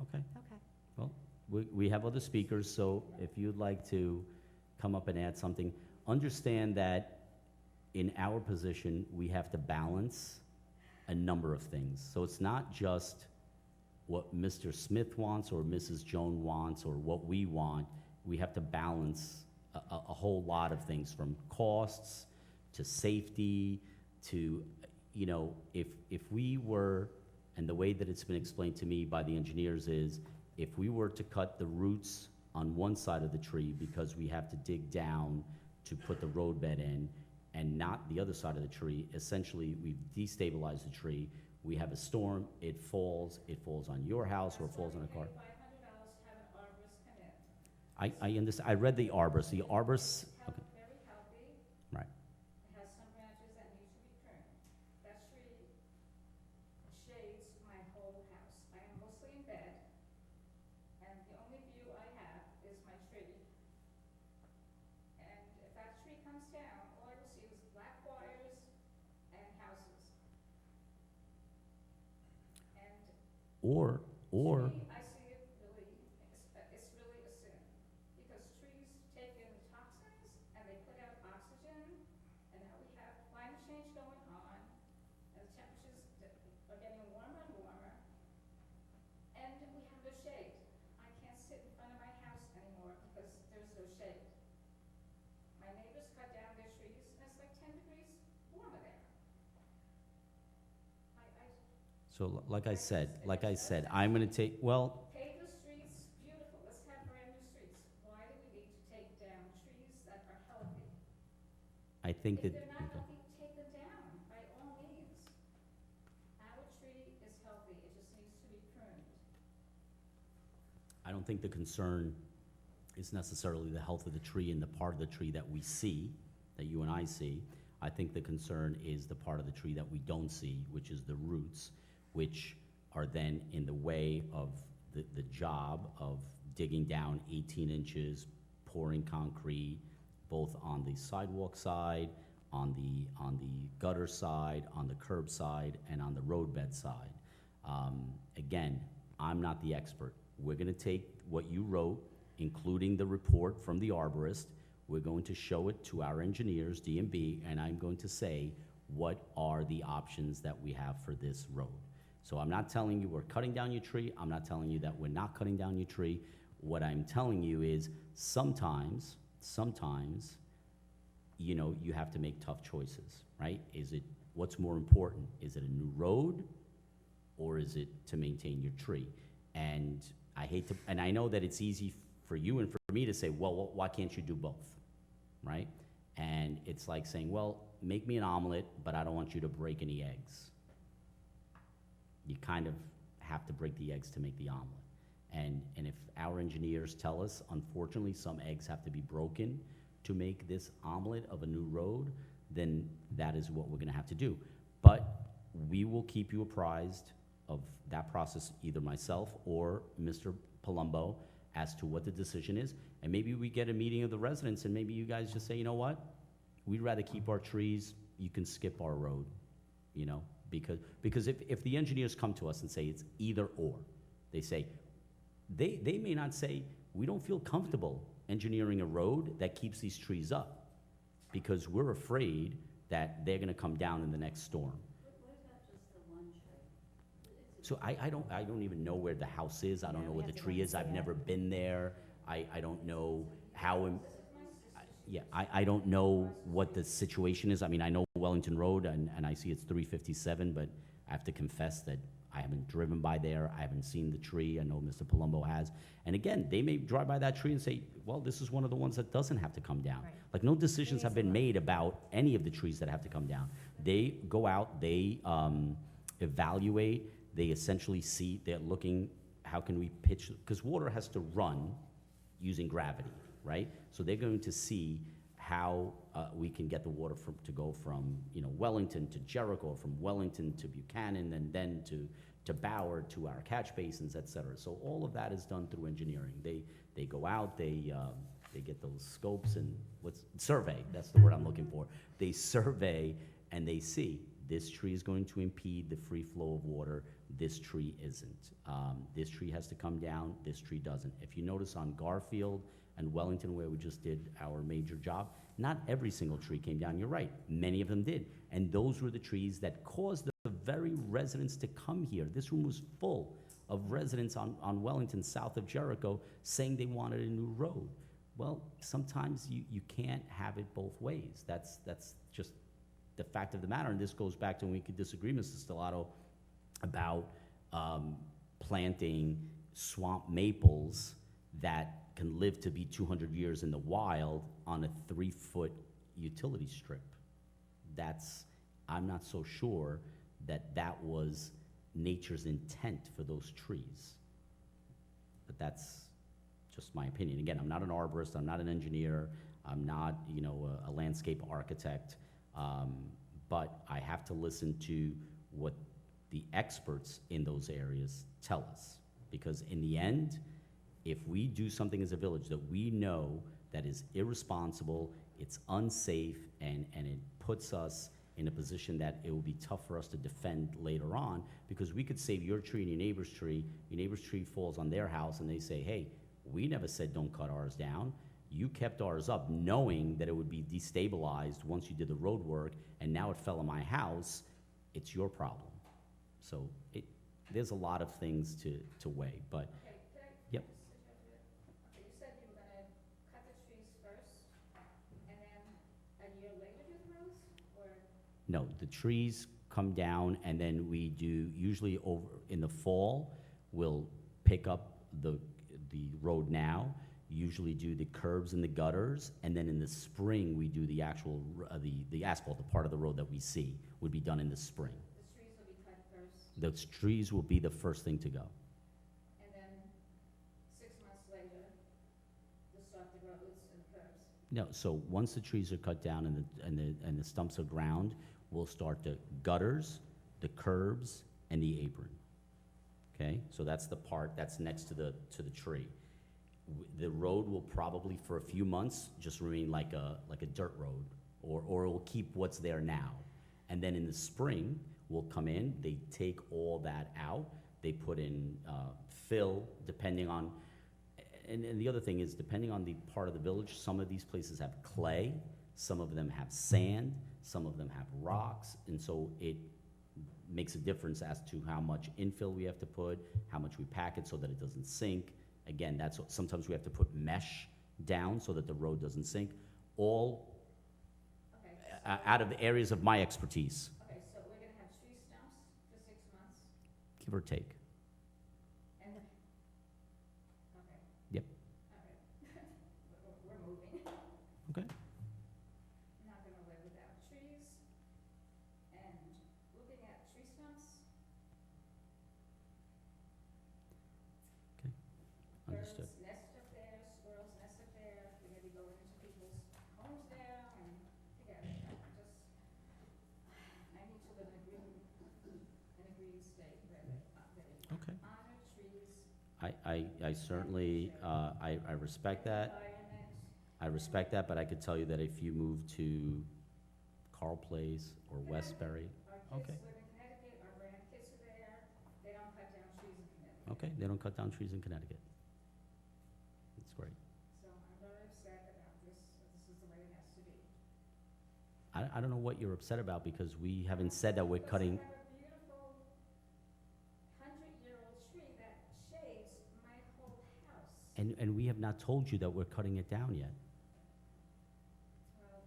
Okay. Okay. Well, we have other speakers, so if you'd like to come up and add something, understand that in our position, we have to balance a number of things. So it's not just what Mr. Smith wants or Mrs. Joan wants or what we want. We have to balance a whole lot of things, from costs to safety to, if we were, and the way that it's been explained to me by the engineers is, if we were to cut the roots on one side of the tree because we have to dig down to put the roadbed in and not the other side of the tree, essentially we've destabilized the tree. We have a storm, it falls on your house or it falls on a car. $500 to have an arborist come in. I understand. I read the arborist. The arborist, okay, Very healthy. right. It has some branches that need to be trimmed. That tree shades my whole house. I am mostly in bed, and the only view I have is my tree. And if that tree comes down, all I will see is black wires and houses. And Or, to me, I see it really, it's really a sin, because trees So like I said, I'm gonna take, well, Pave the streets, beautiful, let's have brand new streets. Why do we need to take down trees that are healthy? I think If that, they're not okay. healthy, take them down, by all means. Our tree is healthy, it just needs to be pruned. I don't think the concern is necessarily the health of the tree and the part of the tree that we see, that you and I see. I think the concern is the part of the tree that we don't see, which is the roots, which are then in the way of the job of digging down 18 inches, pouring concrete, both on the sidewalk side, on the gutter side, on the curb side, and on the roadbed side. Again, I'm not the expert. We're gonna take what you wrote, including the report from the arborist. We're going to show it to our engineers, D&B, and I'm going to say, what are the options that we have for this road? So I'm not telling you we're cutting down your tree. I'm not telling you that we're not cutting down your tree. What I'm telling you is sometimes, you know, you have to make tough choices, right? What's more important? Is it a new road, or is it to maintain your tree? And and I know that it's easy for you and for me to say, well, why can't you do both, right? And it's like saying, well, make me an omelet, but I don't want you to break any eggs. You kind of have to break the eggs to make the omelet. And if our engineers tell us, unfortunately, some eggs have to be broken to make this omelet of a new road, then that is what we're gonna have to do. But we will keep you apprised of that process, either myself or Mr. Palumbo, as to what the decision is. And maybe we get a meeting of the residents and maybe you guys just say, you know what? We'd rather keep our trees, you can skip our road, you know? Because if the engineers come to us and say it's either or, they say, they may not say, we don't feel comfortable engineering a road that keeps these trees up because we're afraid that they're gonna come down in the next storm. So I don't even know where the house is. I don't Yeah, know we where the have to go tree and is. see I've it. never been there. I don't know how, I don't know what the situation is. I mean, I know Wellington Road and I see it's 357, but I have to confess that I haven't driven by there. I haven't seen the tree. I know Mr. Palumbo has. And again, they may drive by that tree and say, well, this is one of the ones that doesn't have to come down. Right. Like no decisions have been made about any of the trees that have to come down. They go out, they evaluate, they essentially see, they're looking, how can we pitch, because water has to run using gravity, right? So they're going to see how we can get the water to go from, you know, Wellington to Jericho, from Wellington to Buchanan, and then to Ballard, to our catch basins, et cetera. So all of that is done through engineering. They go out, they get those scopes and survey, that's the word I'm looking for. They survey and they see, this tree is going to impede the free flow of water, this tree isn't. This tree has to come down, this tree doesn't. If you notice on Garfield and Wellington, where we just did our major job, not every single tree came down, you're right, many of them did. And those were the trees that caused the very residents to come here. This room was full of residents on Wellington, south of Jericho, saying they wanted a new road. Well, sometimes you can't have it both ways. That's just the fact of the matter, and this goes back to when we could disagree, Mr. Stellato, about planting swamp maples that can live to be 200 years in the wild on a 3-foot utility strip. I'm not so sure that was nature's intent for those trees. But that's just my opinion. Again, I'm not an arborist, I'm not an engineer, I'm not, you know, a landscape architect. But I have to listen to what the experts in those areas tell us. Because in the end, if we do something as a village that we know that is irresponsible, it's unsafe, and it puts us in a position that it will be tough for us to defend later on, because we could save your tree and your neighbor's tree falls on their house, and they say, hey, we never said don't cut ours down. You kept ours up knowing that it would be destabilized once you did the road work, and now it fell on my house. It's your problem. So there's a lot of things to weigh, but Okay, Yep. Mr. Judge, okay, you said you were gonna cut the trees first, and then a year later do the roads, or? no, the trees come down, and then we do, usually over, in the fall, we'll pick up the road now, usually do the curbs and the gutters, and then in the spring, we do the actual, the asphalt, the part of the road that we see, would be done in the spring. The trees will be cut first, Those trees will be the first thing to go. and then 6 months later, to start the roads and the curbs. No, so once the trees are cut down and the stumps are ground, we'll start the gutters, the curbs, and the apron. Okay, so that's the part that's next to the tree. The road will probably, for a few months, just remain like a dirt road, or it will keep what's there now. And then in the spring, we'll come in, they take all that out, they put in fill, depending on, and the other thing is, depending on the part of the village, some of these places have clay, some of them have sand, some of them have rocks, and so it makes a difference as to how much infill we have to put, how much we pack it so that it doesn't sink. Again, that's, sometimes we have to put mesh down so that the road doesn't sink, all Okay, out of the areas of my expertise, okay, so we're gonna have tree stumps for 6 months, give or take. and, okay. Yep. Okay. We're moving. Okay. Not gonna live without trees, and looking at tree stumps. Understood. Birds nest up there, squirrels nest up there, we're gonna be going into people's homes there, and forget it, I need to live in a green state where they Okay. honor trees. I certainly, I respect that. Environment. I respect that, but I could tell you that if you move to Carl Place or Westbury, Our Okay. kids live in Connecticut, our grandkids are there, they don't cut down trees in Connecticut. okay, they don't cut down trees in Connecticut. That's great. So I'm very upset about this, this is the way it has to be. I don't know what you're upset about, because we haven't said that we're cutting, Because I have a beautiful 100-year-old tree that shades my whole house. and we have not told you that we're cutting it down yet. Well,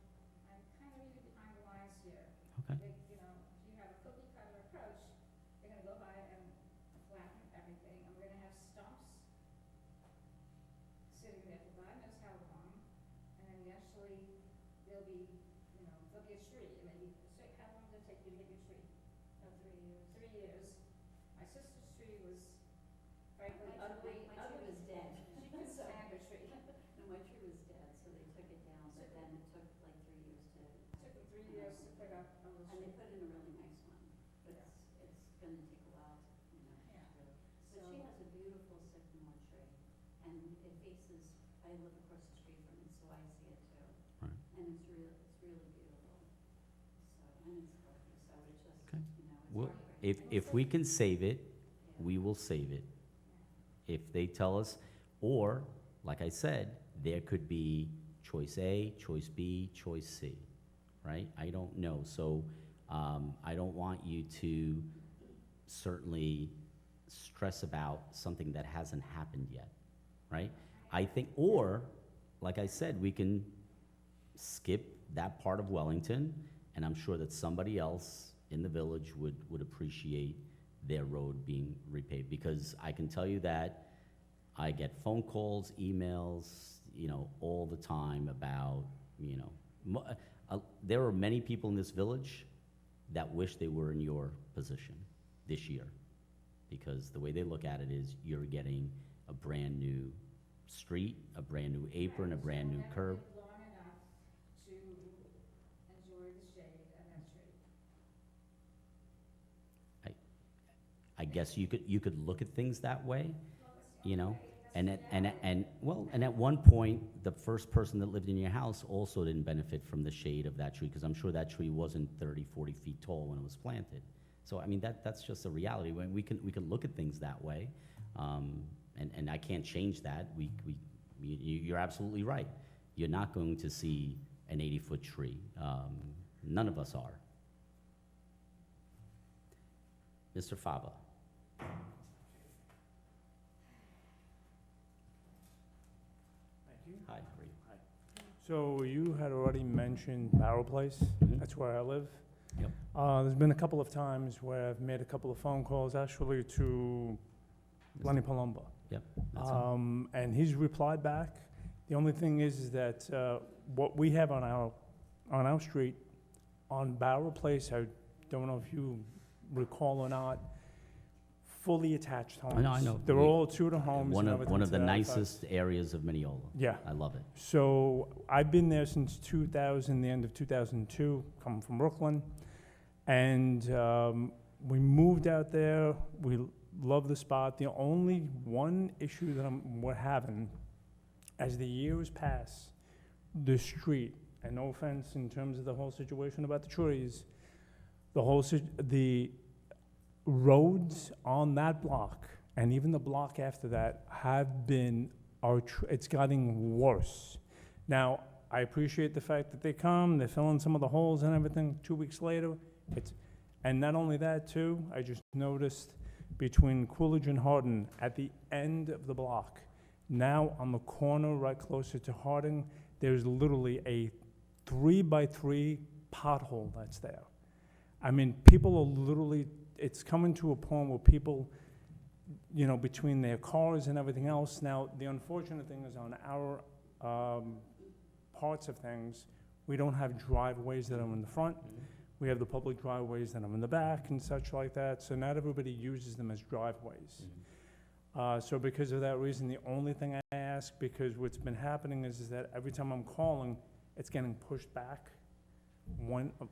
I'm kind of reading behind the lines here. Okay. You know, if you have a cookie cutter approach, they're gonna go by and flatten everything, and we're gonna have stumps sitting there for God knows how long, and then eventually there'll be, you know, there'll be a tree, and maybe, so how long did it take you to get your tree? Oh, 3 years. 3 years. My sister's tree was frankly ugly. My tree was dead. She couldn't stand her tree. No, my tree was dead, so they took it down, but then it took like 3 years to, Took them 3 years to put up a little and they tree. put in a really nice one, but it's gonna take a while, you know. Yeah. But she has a beautiful sycamore tree, and it faces, I live across the street from it, so I see it too. Right. And it's really beautiful, so, and it's healthy, so it's just, Okay. you know, it's Well, really great. if we can save it, Yeah. we will save it. If they tell us, or, like I said, there could be choice A, choice B, choice C, right? I don't know, so I don't want you to certainly stress about something that hasn't happened yet, right? I think, or, like I said, we can skip that part of Wellington, and I'm sure that somebody else in the village would appreciate their road being repaved, because I can tell you that I get phone calls, emails, you know, all the time about, you know, there are many people in this village that wish they were in your position this year, because the way they look at it is you're getting a brand-new street, a brand-new apron, a brand-new curb. Long enough to enjoy the shade of that tree. I guess you could look at things that way, you know? And at one point, the first person that lived in your house also didn't benefit from the shade of that tree, because I'm sure that tree wasn't 30, 40 feet tall when it was planted. So, I mean, that's just a reality. When we can look at things that way, and I can't change that. You're absolutely right. You're not going to see an 80-foot tree. None of us are. Mr. Fava. Thank you. Hi, how are you? So you had already mentioned Barrow Place. Mhm. That's where I live. Yep. There's been a couple of times where I've made a couple of phone calls, actually, to Lenny Palumbo. Yep, that's him. And he's replied back. The only thing is that what we have on our street, on Barrow Place, I don't know if you recall or not, fully attached homes. I know. They're all Tudor homes One and of, everything one of to the that effect. nicest areas of Mineola. Yeah. I love it. So I've been there since 2000, the end of 2002, coming from Brooklyn. And we moved out there. We love the spot. The only one issue that we're having, as the years pass, the street, and no offense in terms of the whole situation about the trees, the roads on that block, and even the block after that, have been, it's getting worse. Now, I appreciate the fact that they come, they fill in some of the holes and everything. 2 weeks later, and not only that too, I just noticed between Coolidge and Harding, at the end of the block, now on the corner right closer to Harding, there's literally a 3x3 pothole that's there. I mean, people are literally, it's coming to a point where people, between their cars and everything else. Now, the unfortunate thing is on our parts of things, we don't have driveways that are in the front. We have the public driveways that are in the back and such like that, so not everybody uses them as driveways. So because of that reason, the only thing I ask, because what's been happening is that every time I'm calling, it's getting pushed back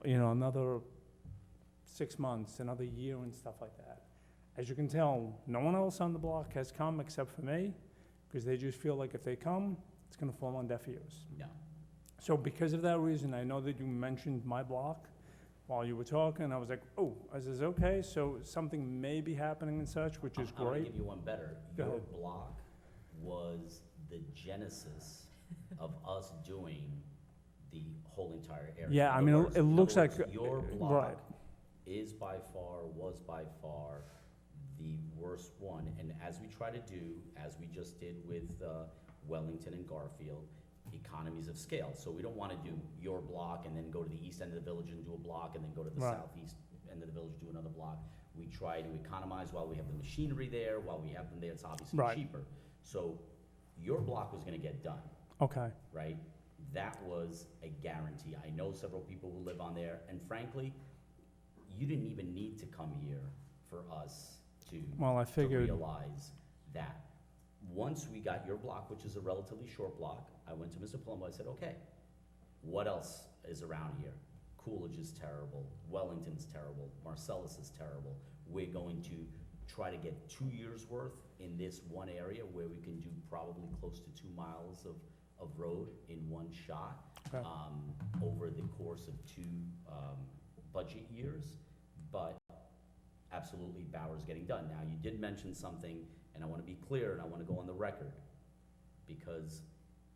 another 6 months, another year and stuff like that. As you can tell, no one else on the block has come except for me, because they just feel like if they come, it's gonna fall on deaf ears. Yeah. So because of that reason, I know that you mentioned my block while you were talking. I was like, oh, I says, okay, so something may be happening and such, which is I'm gonna great. give you one better. Go Your ahead. block was the genesis of us doing the whole entire area. Yeah, In I other mean, words- it in looks other like, words, Your right. block was by far the worst one. And as we try to do, as we just did with Wellington and Garfield, economies of scale. So we don't want to do your block and then go to the east end of the village and do a block, and then go to the Right. southeast end of the village, do another block. We try to economize while we have the machinery there, while we have them there, it's obviously Right. cheaper. So your block was gonna get done, Okay, right? That was a guarantee. I know several people who live on there, and frankly, you didn't even need to come here for us to well, I to figured, realize that. Once we got your block, which is a relatively short block, I went to Mr. Palumbo, I said, okay, what else is around here? Coolidge is terrible, Wellington's terrible, Marcellus is terrible. We're going to try to get 2 years' worth in this one area where we can do probably close to 2 miles of road in one shot, Okay. over the course of 2 budget years. But absolutely, Bauer's getting done. Now, you did mention something, and I want to be clear, and I want to go on the record, because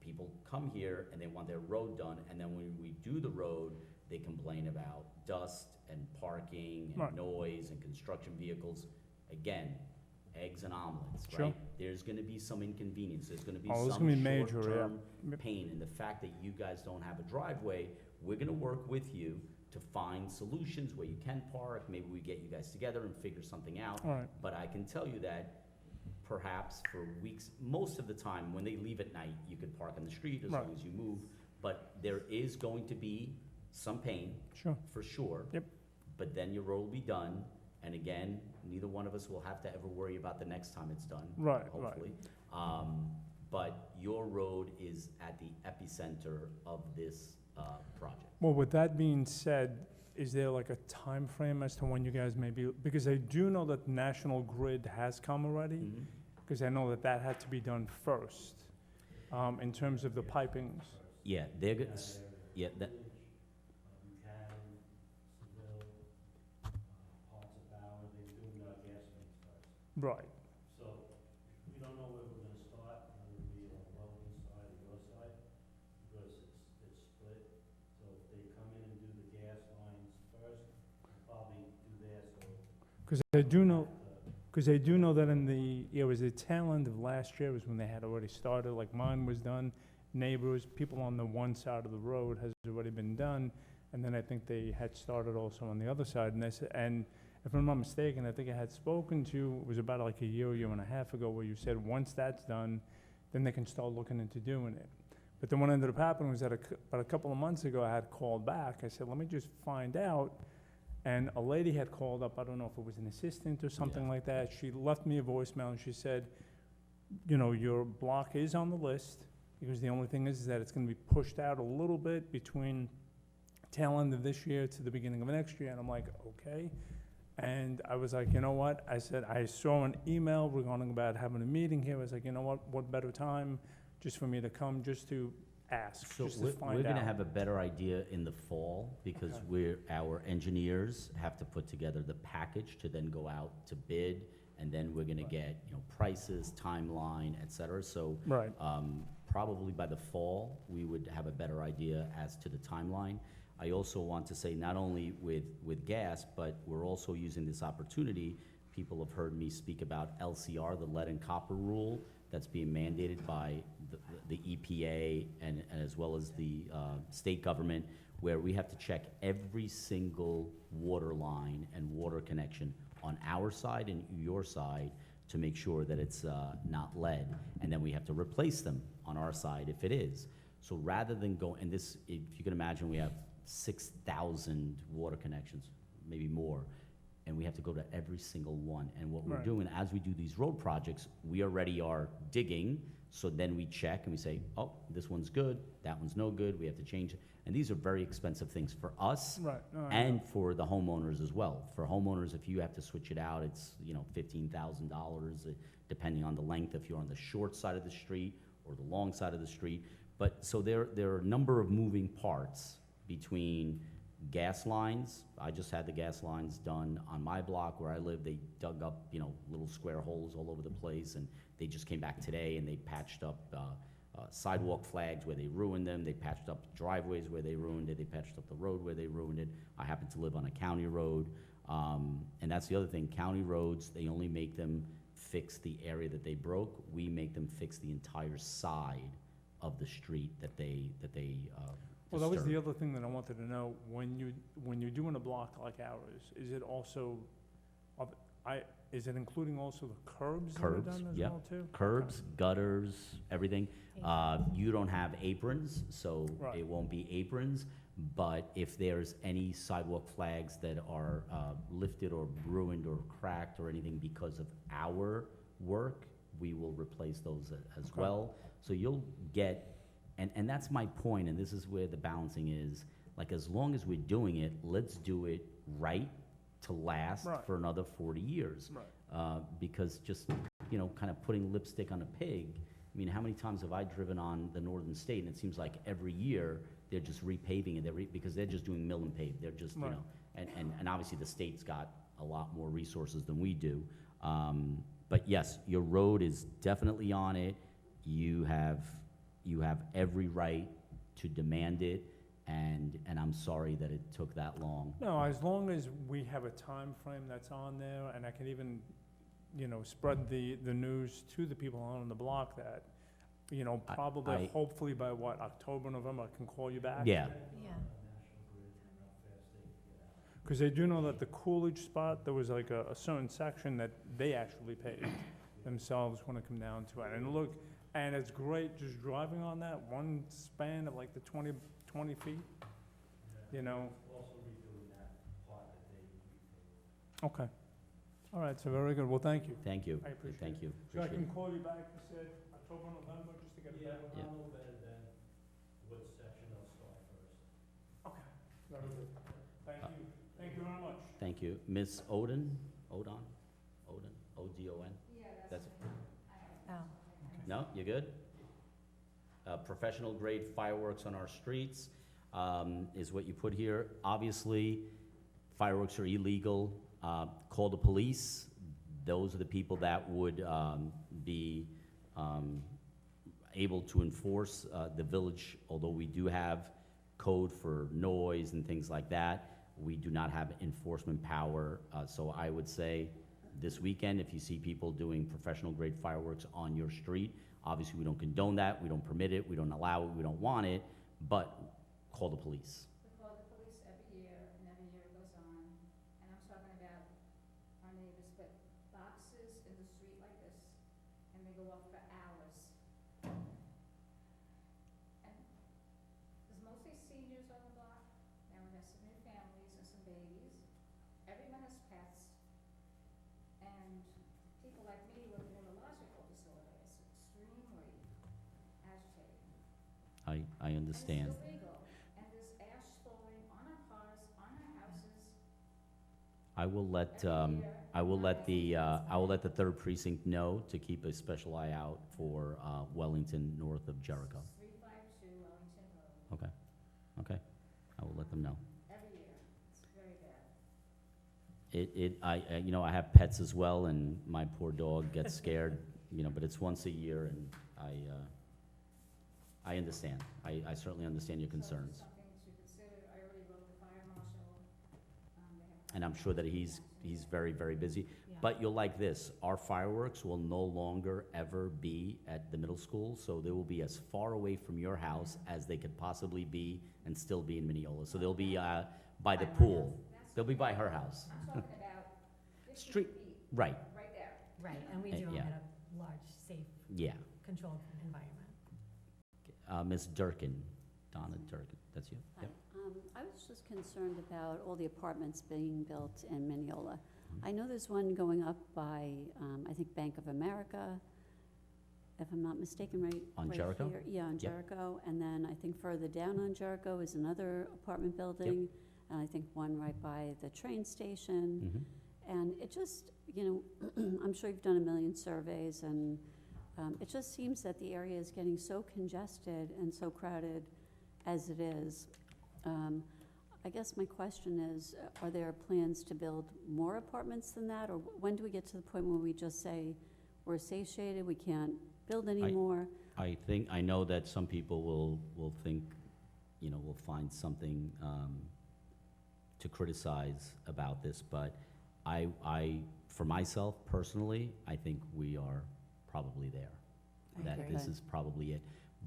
people come here and they want their road done, and then when we do the road, they complain about dust and parking Right. and noise and construction vehicles. Again, eggs and omelets, Sure. right? There's gonna be some inconvenience, there's gonna be Oh, it's some gonna be major, yeah. short-term Yep. pain, and the fact that you guys don't have a driveway, we're gonna work with you to find solutions where you can park. Maybe we get you guys together and figure something out. all right, But I can tell you that perhaps for weeks, most of the time, when they leave at night, you could park on the street as Right. long as you move. But there is going to be some pain, sure, for sure. Yep. But then your road will be done, and again, neither one of us will have to ever worry about the next time it's done. Right, right. Hopefully. But your road is at the epicenter of this project. Well, with that being said, is there like a time frame as to when you guys may be, because I do know that National Grid has come already, Mhm. because I know that that had to be done first, in terms of the pipings. Yeah, they're good, yeah, that, Right, So, we don't know where we're gonna start, whether it be on Wellington's side or your side, because it's split. So if they come in and do the gas lines first, we'll probably do theirs, so. because I do know that in the, it was the tail end of last year was when they had already started, like mine was done, neighbors, people on the one side of the road has already been done. And then I think they had started also on the other side, and I said, and if I'm not mistaken, I think I had spoken to, it was about like a year and a half ago, where you said, once that's done, then they can start looking into doing it. But then what ended up happening was that about a couple of months ago, I had called back. I said, let me just find out. And a lady had called up, I don't know if it was an assistant or something like that. She left me a voicemail, and she said, you know, your block is on the list, because the only thing is that it's gonna be pushed out a little bit between tail end of this year to the beginning of next year. And I'm like, okay. And I was like, you know what? I said, I saw an email regarding about having a meeting here. I was like, you know what better time just for me to come, just to ask, So just to we're find gonna out. have a better idea in the fall, because Okay. our engineers have to put together the package to then go out to bid, and then we're gonna get, you know, prices, timeline, et cetera. So, Right. probably by the fall, we would have a better idea as to the timeline. I also want to say, not only with gas, but we're also using this opportunity. People have heard me speak about LCR, the lead and copper rule, that's being mandated by the EPA and as well as the state government, where we have to check every single water line and water connection on our side and your side to make sure that it's not lead. And then we have to replace them on our side if it is. So rather than go, and this, if you can imagine, we have 6,000 water connections, maybe more, and we have to go to every single one. And what we're Right. doing, as we do these road projects, we already are digging, so then we check and we say, oh, this one's good, that one's no good, we have to change it. And these are very expensive things for us Right. No, I know. and for the homeowners as well. For homeowners, if you have to switch it out, it's, you know, $15,000, depending on the length, if you're on the short side of the street or the long side of the street. But, so there are a number of moving parts between gas lines. I just had the gas lines done on my block where I live. They dug up, you know, little square holes all over the place, and they just came back today and they patched up sidewalk flags where they ruined them. They patched up driveways where they ruined it. They patched up the road where they ruined it. I happen to live on a county road. And that's the other thing. County roads, they only make them fix the area that they broke. We make them fix the entire side of the street that they Well, that was the disturbed. other thing that I wanted to know. When you're doing a block like ours, is it also, is it including also the curbs that are Curbs, done as yep. well too? Curbs, gutters, everything. You don't have aprons, so Right. it won't be aprons. But if there's any sidewalk flags that are lifted or ruined or cracked or anything because of our work, we will replace those as Okay. well. So you'll get, and that's my point, and this is where the balancing is. Like, as long as we're doing it, let's do it right to last Right. for another 40 years. Right. Because just, you know, kind of putting lipstick on a pig, I mean, how many times have I driven on the northern state, and it seems like every year they're just repaving it, because they're just doing mill and pave, they're just, you Right. know, and obviously the state's got a lot more resources than we do. But yes, your road is definitely on it, you have every right to demand it, and I'm sorry that it took that long. No, as long as we have a time frame that's on there, and I can even, you know, spread the news to the people on the block that, you know, probably, hopefully by what, October, November, I can call you back? Yeah, Yeah. Because I do know that the Coolidge spot, there was like a certain section that they actually paved themselves when it come down to it. And look, and it's great just driving on that one span of like the 20 feet, you know? Okay. All right, so very good. Well, thank you. thank you, I appreciate it. thank you. So I Appreciate can it. call you back, you said October, November, just to get a better. Yeah. Okay, very good. Thank you. Thank you very much. Thank you. Ms. Odon? O-D-O-N? That's, Oh. no, you good? Professional grade fireworks on our streets, is what you put here. Obviously, fireworks are illegal. Call the police. Those are the people that would, be, able to enforce, the village, although we do have code for noise and things like that. We do not have enforcement power, so I would say this weekend, if you see people doing professional grade fireworks on your street, obviously we don't condone that, we don't permit it, we don't allow it, we don't want it, but call the police. We call the police there's some new families and some babies. Everyone has pets. And people like me live in a neurological disorder. It's extremely agitating. I understand. And it's illegal. And there's ash falling on our cars, on our houses. I will let, I will let the third precinct know to keep a special eye out for, Wellington north of Jericho. 352 Wellington Road, Okay, okay, I will let them know. every year. It's very bad. You know, I have pets as well, and my poor dog gets scared, you know, but it's once a year, and I understand. I certainly understand your concerns. So it's something to consider. I already wrote the fire marshal. They have- And I'm sure that he's very, very busy. Yeah. But you'll like this, our fireworks will no longer ever be at the middle school, so they will be as far away from your house as they could possibly be and still be in Mineola. So they'll be by the pool. They'll be by her house. I'm talking about 50 Street, feet, right, right there. Right, and we do them Yeah. in a large, safe, yeah. controlled environment. Ms. Durkin, Donna Durkin, that's you? Hi. Yep. I was just concerned about all the apartments being built in Mineola. Mhm. I know there's one going up by, I think Bank of America, if I'm not mistaken, right? On right Jericho? here. Yeah, on Yep. Jericho. And then I think further down on Jericho is another apartment building. And I think one right by the train station. Mhm. And it just, you know, I'm sure you've done a million surveys, and it just seems that the area is getting so congested and so crowded as it is. I guess my question is, are there plans to build more apartments than that? Or when do we get to the point where we just say, we're satiated, we can't build anymore? I know that some people will think, you know, will find something to criticize about this, but for myself personally, I think we are probably there. I That agree. this is probably it.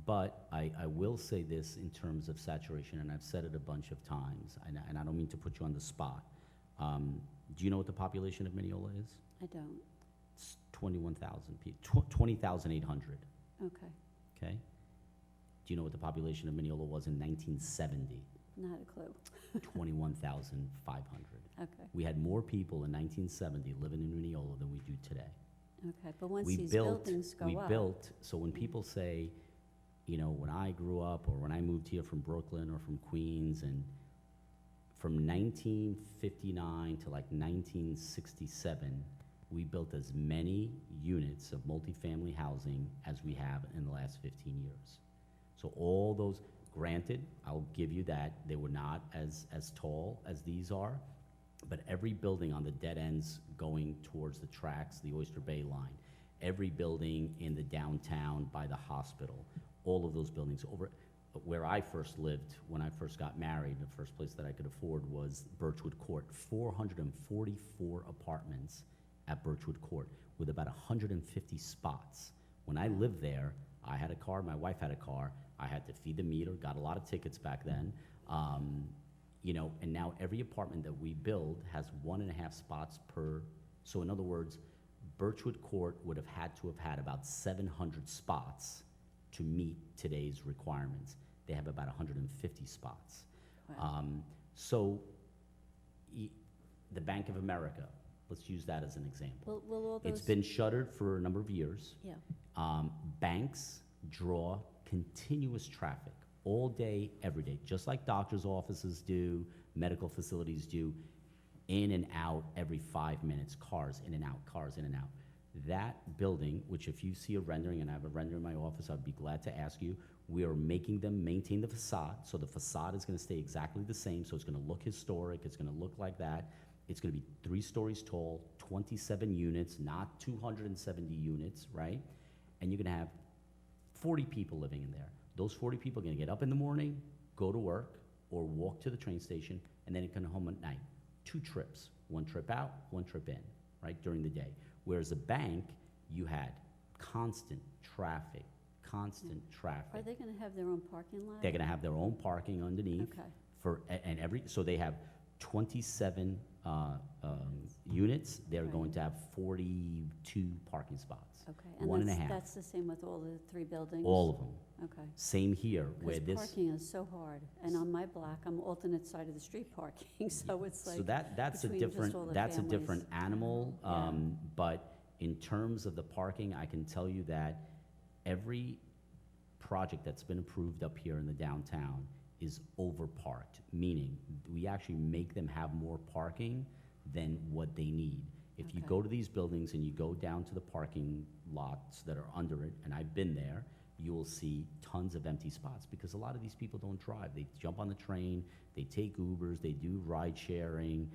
But I will say this in terms of saturation, and I've said it a bunch of times, and I don't mean to put you on the spot. Do you know what the population of Mineola is? I don't. It's 21,000 people, 20,800, Okay, okay? Do you know what the population of Mineola was in 1970? not a clue. 21,500. Okay, We had more people in 1970 living in Mineola than we do today. okay, but once We these built- buildings go We up. built, so when people say, you know, when I grew up, or when I moved here from Brooklyn or from Queens, and from 1959 to like 1967, we built as many units of multifamily housing as we have in the last 15 years. So all those, granted, I'll give you that, they were not as tall as these are, but every building on the dead ends going towards the tracks, the Oyster Bay line, every building in the downtown by the hospital, all of those buildings over, where I first lived, when I first got married, the first place that I could afford was Birchwood Court, 444 apartments at Birchwood Court with about 150 spots. When I lived there, I had a car, my wife had a car, I had to feed the meter, got a lot of tickets back then. You know, and now every apartment that we build has 1.5 spots per, so in other words, Birchwood Court would have had to have had about 700 spots to meet today's requirements. They have about 150 spots. Wow. So, the Bank of America, let's use that as an example. Will all those? It's been shuttered for a number of years. Yeah, Banks draw continuous traffic all day, every day, just like doctor's offices do, medical facilities do, in and out every 5 minutes, cars in and out, cars in and out. That building, which if you see a rendering, and I have a render in my office, I'd be glad to ask you, we are making them maintain the facade, so the facade is gonna stay exactly the same, so it's gonna look historic, it's gonna look like that. It's gonna be 3 stories tall, 27 units, not 270 units, right? And you're gonna have 40 people living in there. Those 40 people are gonna get up in the morning, go to work, or walk to the train station, and then come home at night. 2 trips, 1 trip out, 1 trip in, right, during the day. Whereas a bank, you had constant traffic, constant traffic. are they gonna have their own parking lot? They're gonna have their own parking underneath Okay, for, and every, so they have 27 units, they're Right. going to have 42 parking spots. Okay. One and a half. That's the same with all the 3 buildings? All of them. Okay. Same here, where Because this. parking is so hard, and on my block, I'm alternate side of the street parking, so it's like. So that's a between just all different, the that's a different families. animal. Yeah. But in terms of the parking, I can tell you that every project that's been approved up here in the downtown is overparked, meaning we actually make them have more parking than what they need. If you Okay. go to these buildings and you go down to the parking lots that are under it, and I've been there, you will see tons of empty spots because a lot of these people don't drive. They jump on the train, they take Ubers, they do ride sharing,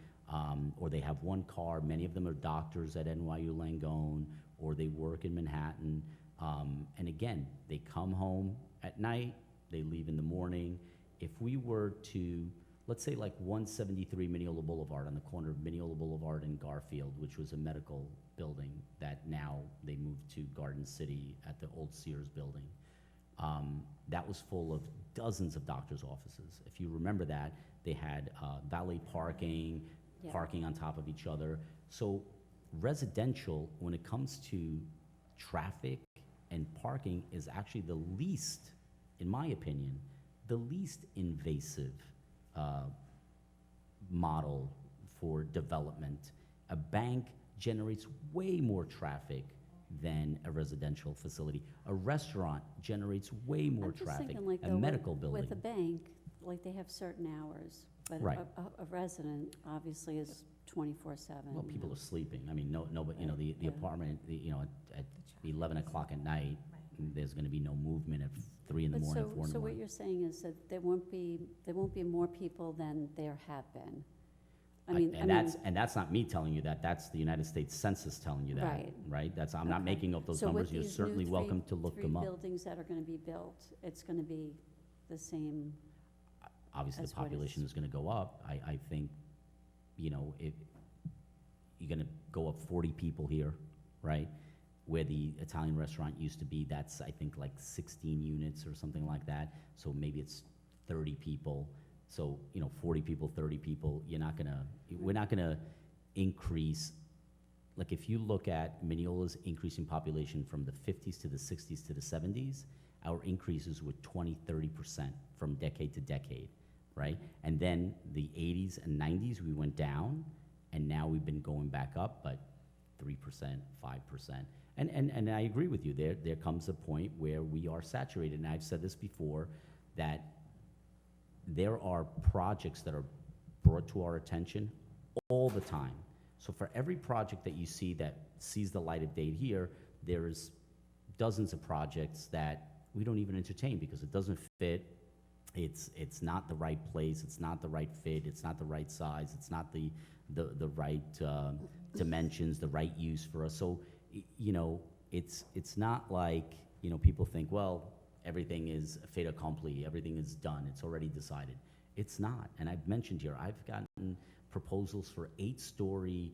or they have one car. Many of them are doctors at NYU Langone, or they work in Manhattan. And again, they come home at night, they leave in the morning. If we were to, let's say like 173 Mineola Boulevard on the corner of Mineola Boulevard and Garfield, which was a medical building that now they moved to Garden City at the old Sears building. That was full of dozens of doctors' offices. If you remember that, they had valet parking, Yeah. parking on top of each other. So residential, when it comes to traffic and parking, is actually the least, in my opinion, the least invasive model for development. A bank generates way more traffic than a residential facility. A restaurant generates way more I'm just traffic. thinking like A though with- medical building. With a bank, like they have certain hours, but Right. a resident obviously is 24/7. Well, people are sleeping. I mean, no, but, you know, the Yeah. apartment, you know, at 11 o'clock at night, there's gonna be no movement at 3 in the But morning, so, 4 in the so what morning. you're saying is that there won't be more people than there have been? I mean, And that's not me telling you that, that's the United States Census telling you that, Right. right? That's, I'm not Okay. making up those So with numbers, you're these new certainly three- welcome to look them up. 3 buildings that are gonna be built, it's gonna be the same, Obviously, as the what is- population is gonna go up, I think, you know, if, you're gonna go up 40 people here, right? Where the Italian restaurant used to be, that's, I think, like 16 units or something like that, so maybe it's 30 people. So, you know, 40 people, 30 people, we're not gonna increase, like, if you look at Mineola's increasing population from the 50s to the 60s to the 70s, our increases were 20, 30% from decade to decade, right? And then the 80s and 90s, we went down, and now we've been going back up, but 3%, 5%. And I agree with you, there comes a point where we are saturated, and I've said this before, that there are projects that are brought to our attention all the time. So for every project that you see that sees the light of day here, there's dozens of projects that we don't even entertain because it doesn't fit, it's not the right place, it's not the right fit, it's not the right size, it's not the right dimensions, the right use for us. So, you know, it's not like, you know, people think, well, everything is fait accompli, everything is done, it's already decided. It's not, and I've mentioned here, I've gotten proposals for 8-story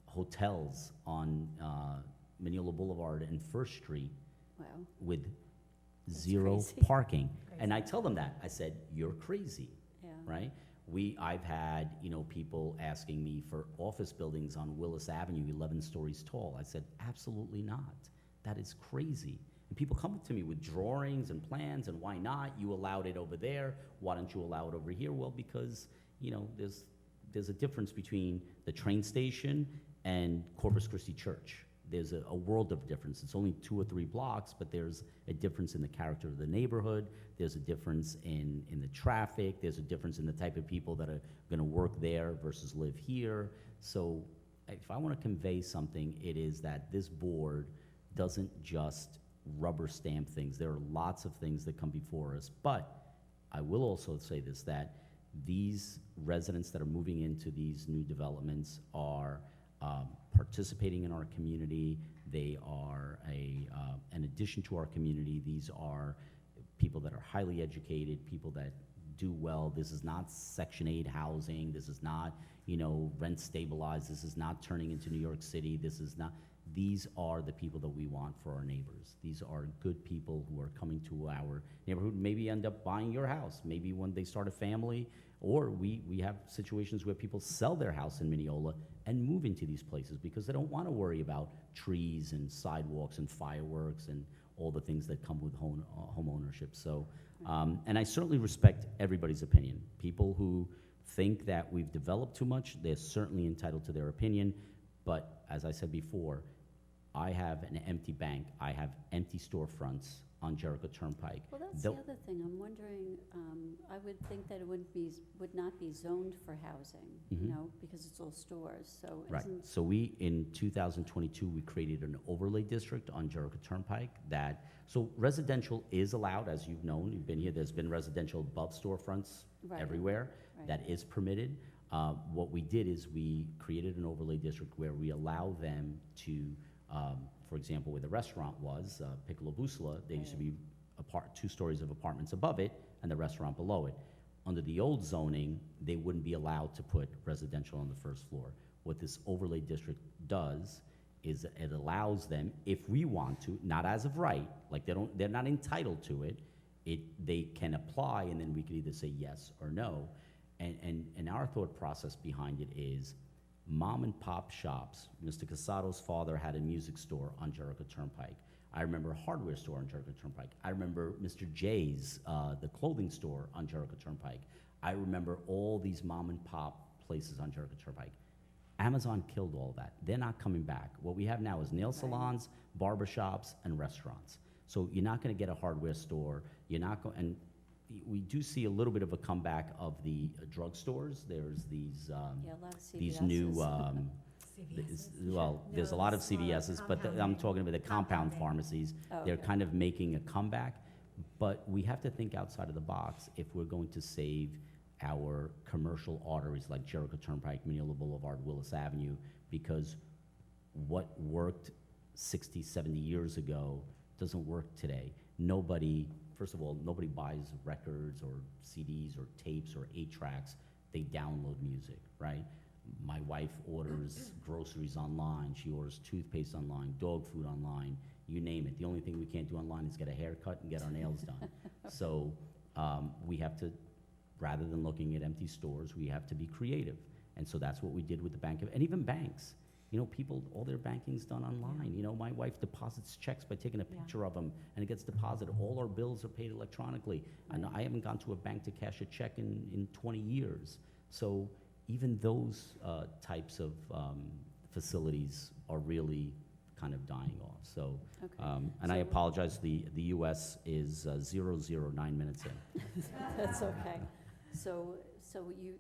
hotels on Mineola Boulevard and First Street wow. with That's 0 crazy. parking. And I tell them that, I said, you're crazy, Yeah. right? I've had, you know, people asking me for office buildings on Willis Avenue, 11 stories tall. I said, absolutely not. That is crazy. And people come to me with drawings and plans, and why not? You allowed it over there. Why don't you allow it over here? Well, because, you know, there's a difference between the train station and Corpus Christi Church. There's a world of difference. It's only 2 or 3 blocks, but there's a difference in the character of the neighborhood. There's a difference in the traffic. There's a difference in the type of people that are gonna work there versus live here. So if I wanna convey something, it is that this board doesn't just rubber stamp things. There are lots of things that come before us, but I will also say this, that these residents that are moving into these new developments are participating in our community. They are an addition to our community. These are people that are highly educated, people that do well. This is not Section 8 housing. This is not, you know, rent stabilized. This is not turning into New York City. This is not. these are the people that we want for our neighbors. These are good people who are coming to our neighborhood, maybe end up buying your house, maybe when they start a family, or we have situations where people sell their house in Mineola and move into these places because they don't want to worry about trees and sidewalks and fireworks and all the things that come with home ownership. So, and I certainly respect everybody's opinion. People who think that we've developed too much, they're certainly entitled to their opinion. But as I said before, I have an empty bank. I have empty storefronts on Jericho Turnpike. Well, that's They'll- the other thing. I'm wondering, I would think that it would not be zoned for housing, you Mhm. know, because it's all stores, so Right, isn't, so we, in 2022, we created an overlay district on Jericho Turnpike that, so residential is allowed, as you've known, you've been here, there's been residential above storefronts Right. everywhere. Right. That is permitted. What we did is we created an overlay district where we allow them to, for example, where the restaurant was, Piccolo Bussola, there used to be 2 stories of apartments above it and the restaurant below it. Under the old zoning, they wouldn't be allowed to put residential on the first floor. What this overlay district does is it allows them, if we want to, not as of right, like they're not entitled to it, they can apply and then we can either say yes or no. And our thought process behind it is mom and pop shops. Mr. Casado's father had a music store on Jericho Turnpike. I remember a hardware store on Jericho Turnpike. I remember Mr. J's, the clothing store on Jericho Turnpike. I remember all these mom and pop places on Jericho Turnpike. Amazon killed all that. They're not coming back. What we have now is nail salons, barbershops, and restaurants. So you're not going to get a hardware store. You're not going, and we do see a little bit of a comeback of the drugstores. There's these yeah, a lot of these new, CVSs. well, there's a lot of CVSs, but I'm talking about the compound Compounding. pharmacies. Oh, They're okay. kind of making a comeback, but we have to think outside of the box if we're going to save our commercial arteries like Jericho Turnpike, Mineola Boulevard, Willis Avenue, because what worked 60, 70 years ago doesn't work today. Nobody, first of all, nobody buys records or CDs or tapes or 8-tracks. They download music, right? My wife orders groceries online. She orders toothpaste online, dog food online, you name it. The only thing we can't do online is get a haircut and get our nails done. So we have to, rather than looking at empty stores, we have to be creative. And so that's what we did with the bank, and even banks. You know, people, all their banking's done online. You know, my wife deposits checks by taking a Yeah. picture of them, and it gets deposited. All our bills are paid electronically. And I haven't gone to a bank to cash a check in 20 years. So even those types of facilities are really kind of dying off. So, Okay. and I So- apologize, the US is 009 minutes in. That's okay. So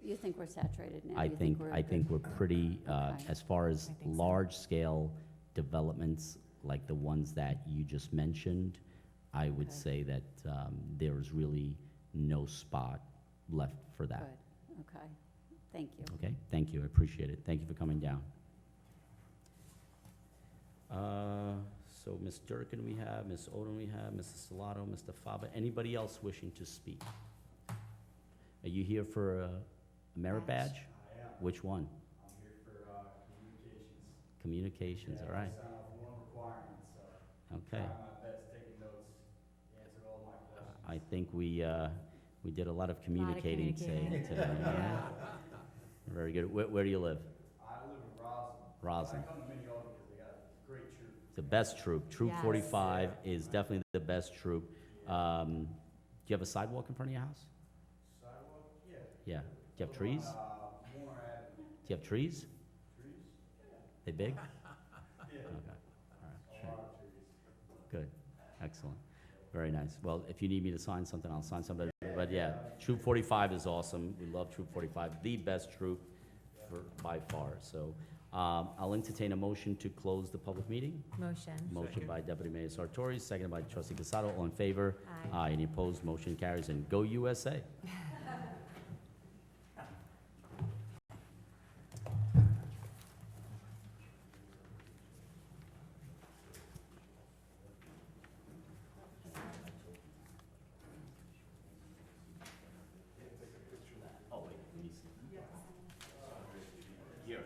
you think we're saturated now? I You think, we're I good? think we're pretty, Okay. as far as I think so. large-scale developments like the ones that you just mentioned, I would Okay. say that there is really no spot left for that. Good, okay. Thank you. Okay, thank you, I appreciate it. Thank you for coming down. So Ms. Durkin we have, Ms. Odom we have, Mrs. Salato, Mr. Fava. Anybody else wishing to speak? Are you here for a merit Badge. badge? Which one? I'm here for communications. Communications, all right, One requirement, so okay. trying my best, taking notes, answered all my questions. I think we did a lot of communicating communicating. today. Yeah. Very good. Where do you live? I live in Roslyn. Roslyn. I come to Mineola because they got a great troop. The best troop. Troop Yes. 45 is definitely the best troop. Do you have a sidewalk in front of your house? Sidewalk, yeah. Yeah. Do you have trees? Moore Avenue. Do you have trees? Trees? They big? Yeah, Okay. All right. a lot of trees. Good. Excellent. Very nice. Well, if you need me to sign something, I'll sign something. But yeah, Troop 45 is awesome. We love Troop 45, the best troop by far. So I'll entertain a motion to close the public meeting. Motion. Motion by Deputy Mayor Sartori, seconded by Trustee Casado. All in favor? Aye. Any opposed? Motion carries. And go USA. Oh, wait, let me see. Here.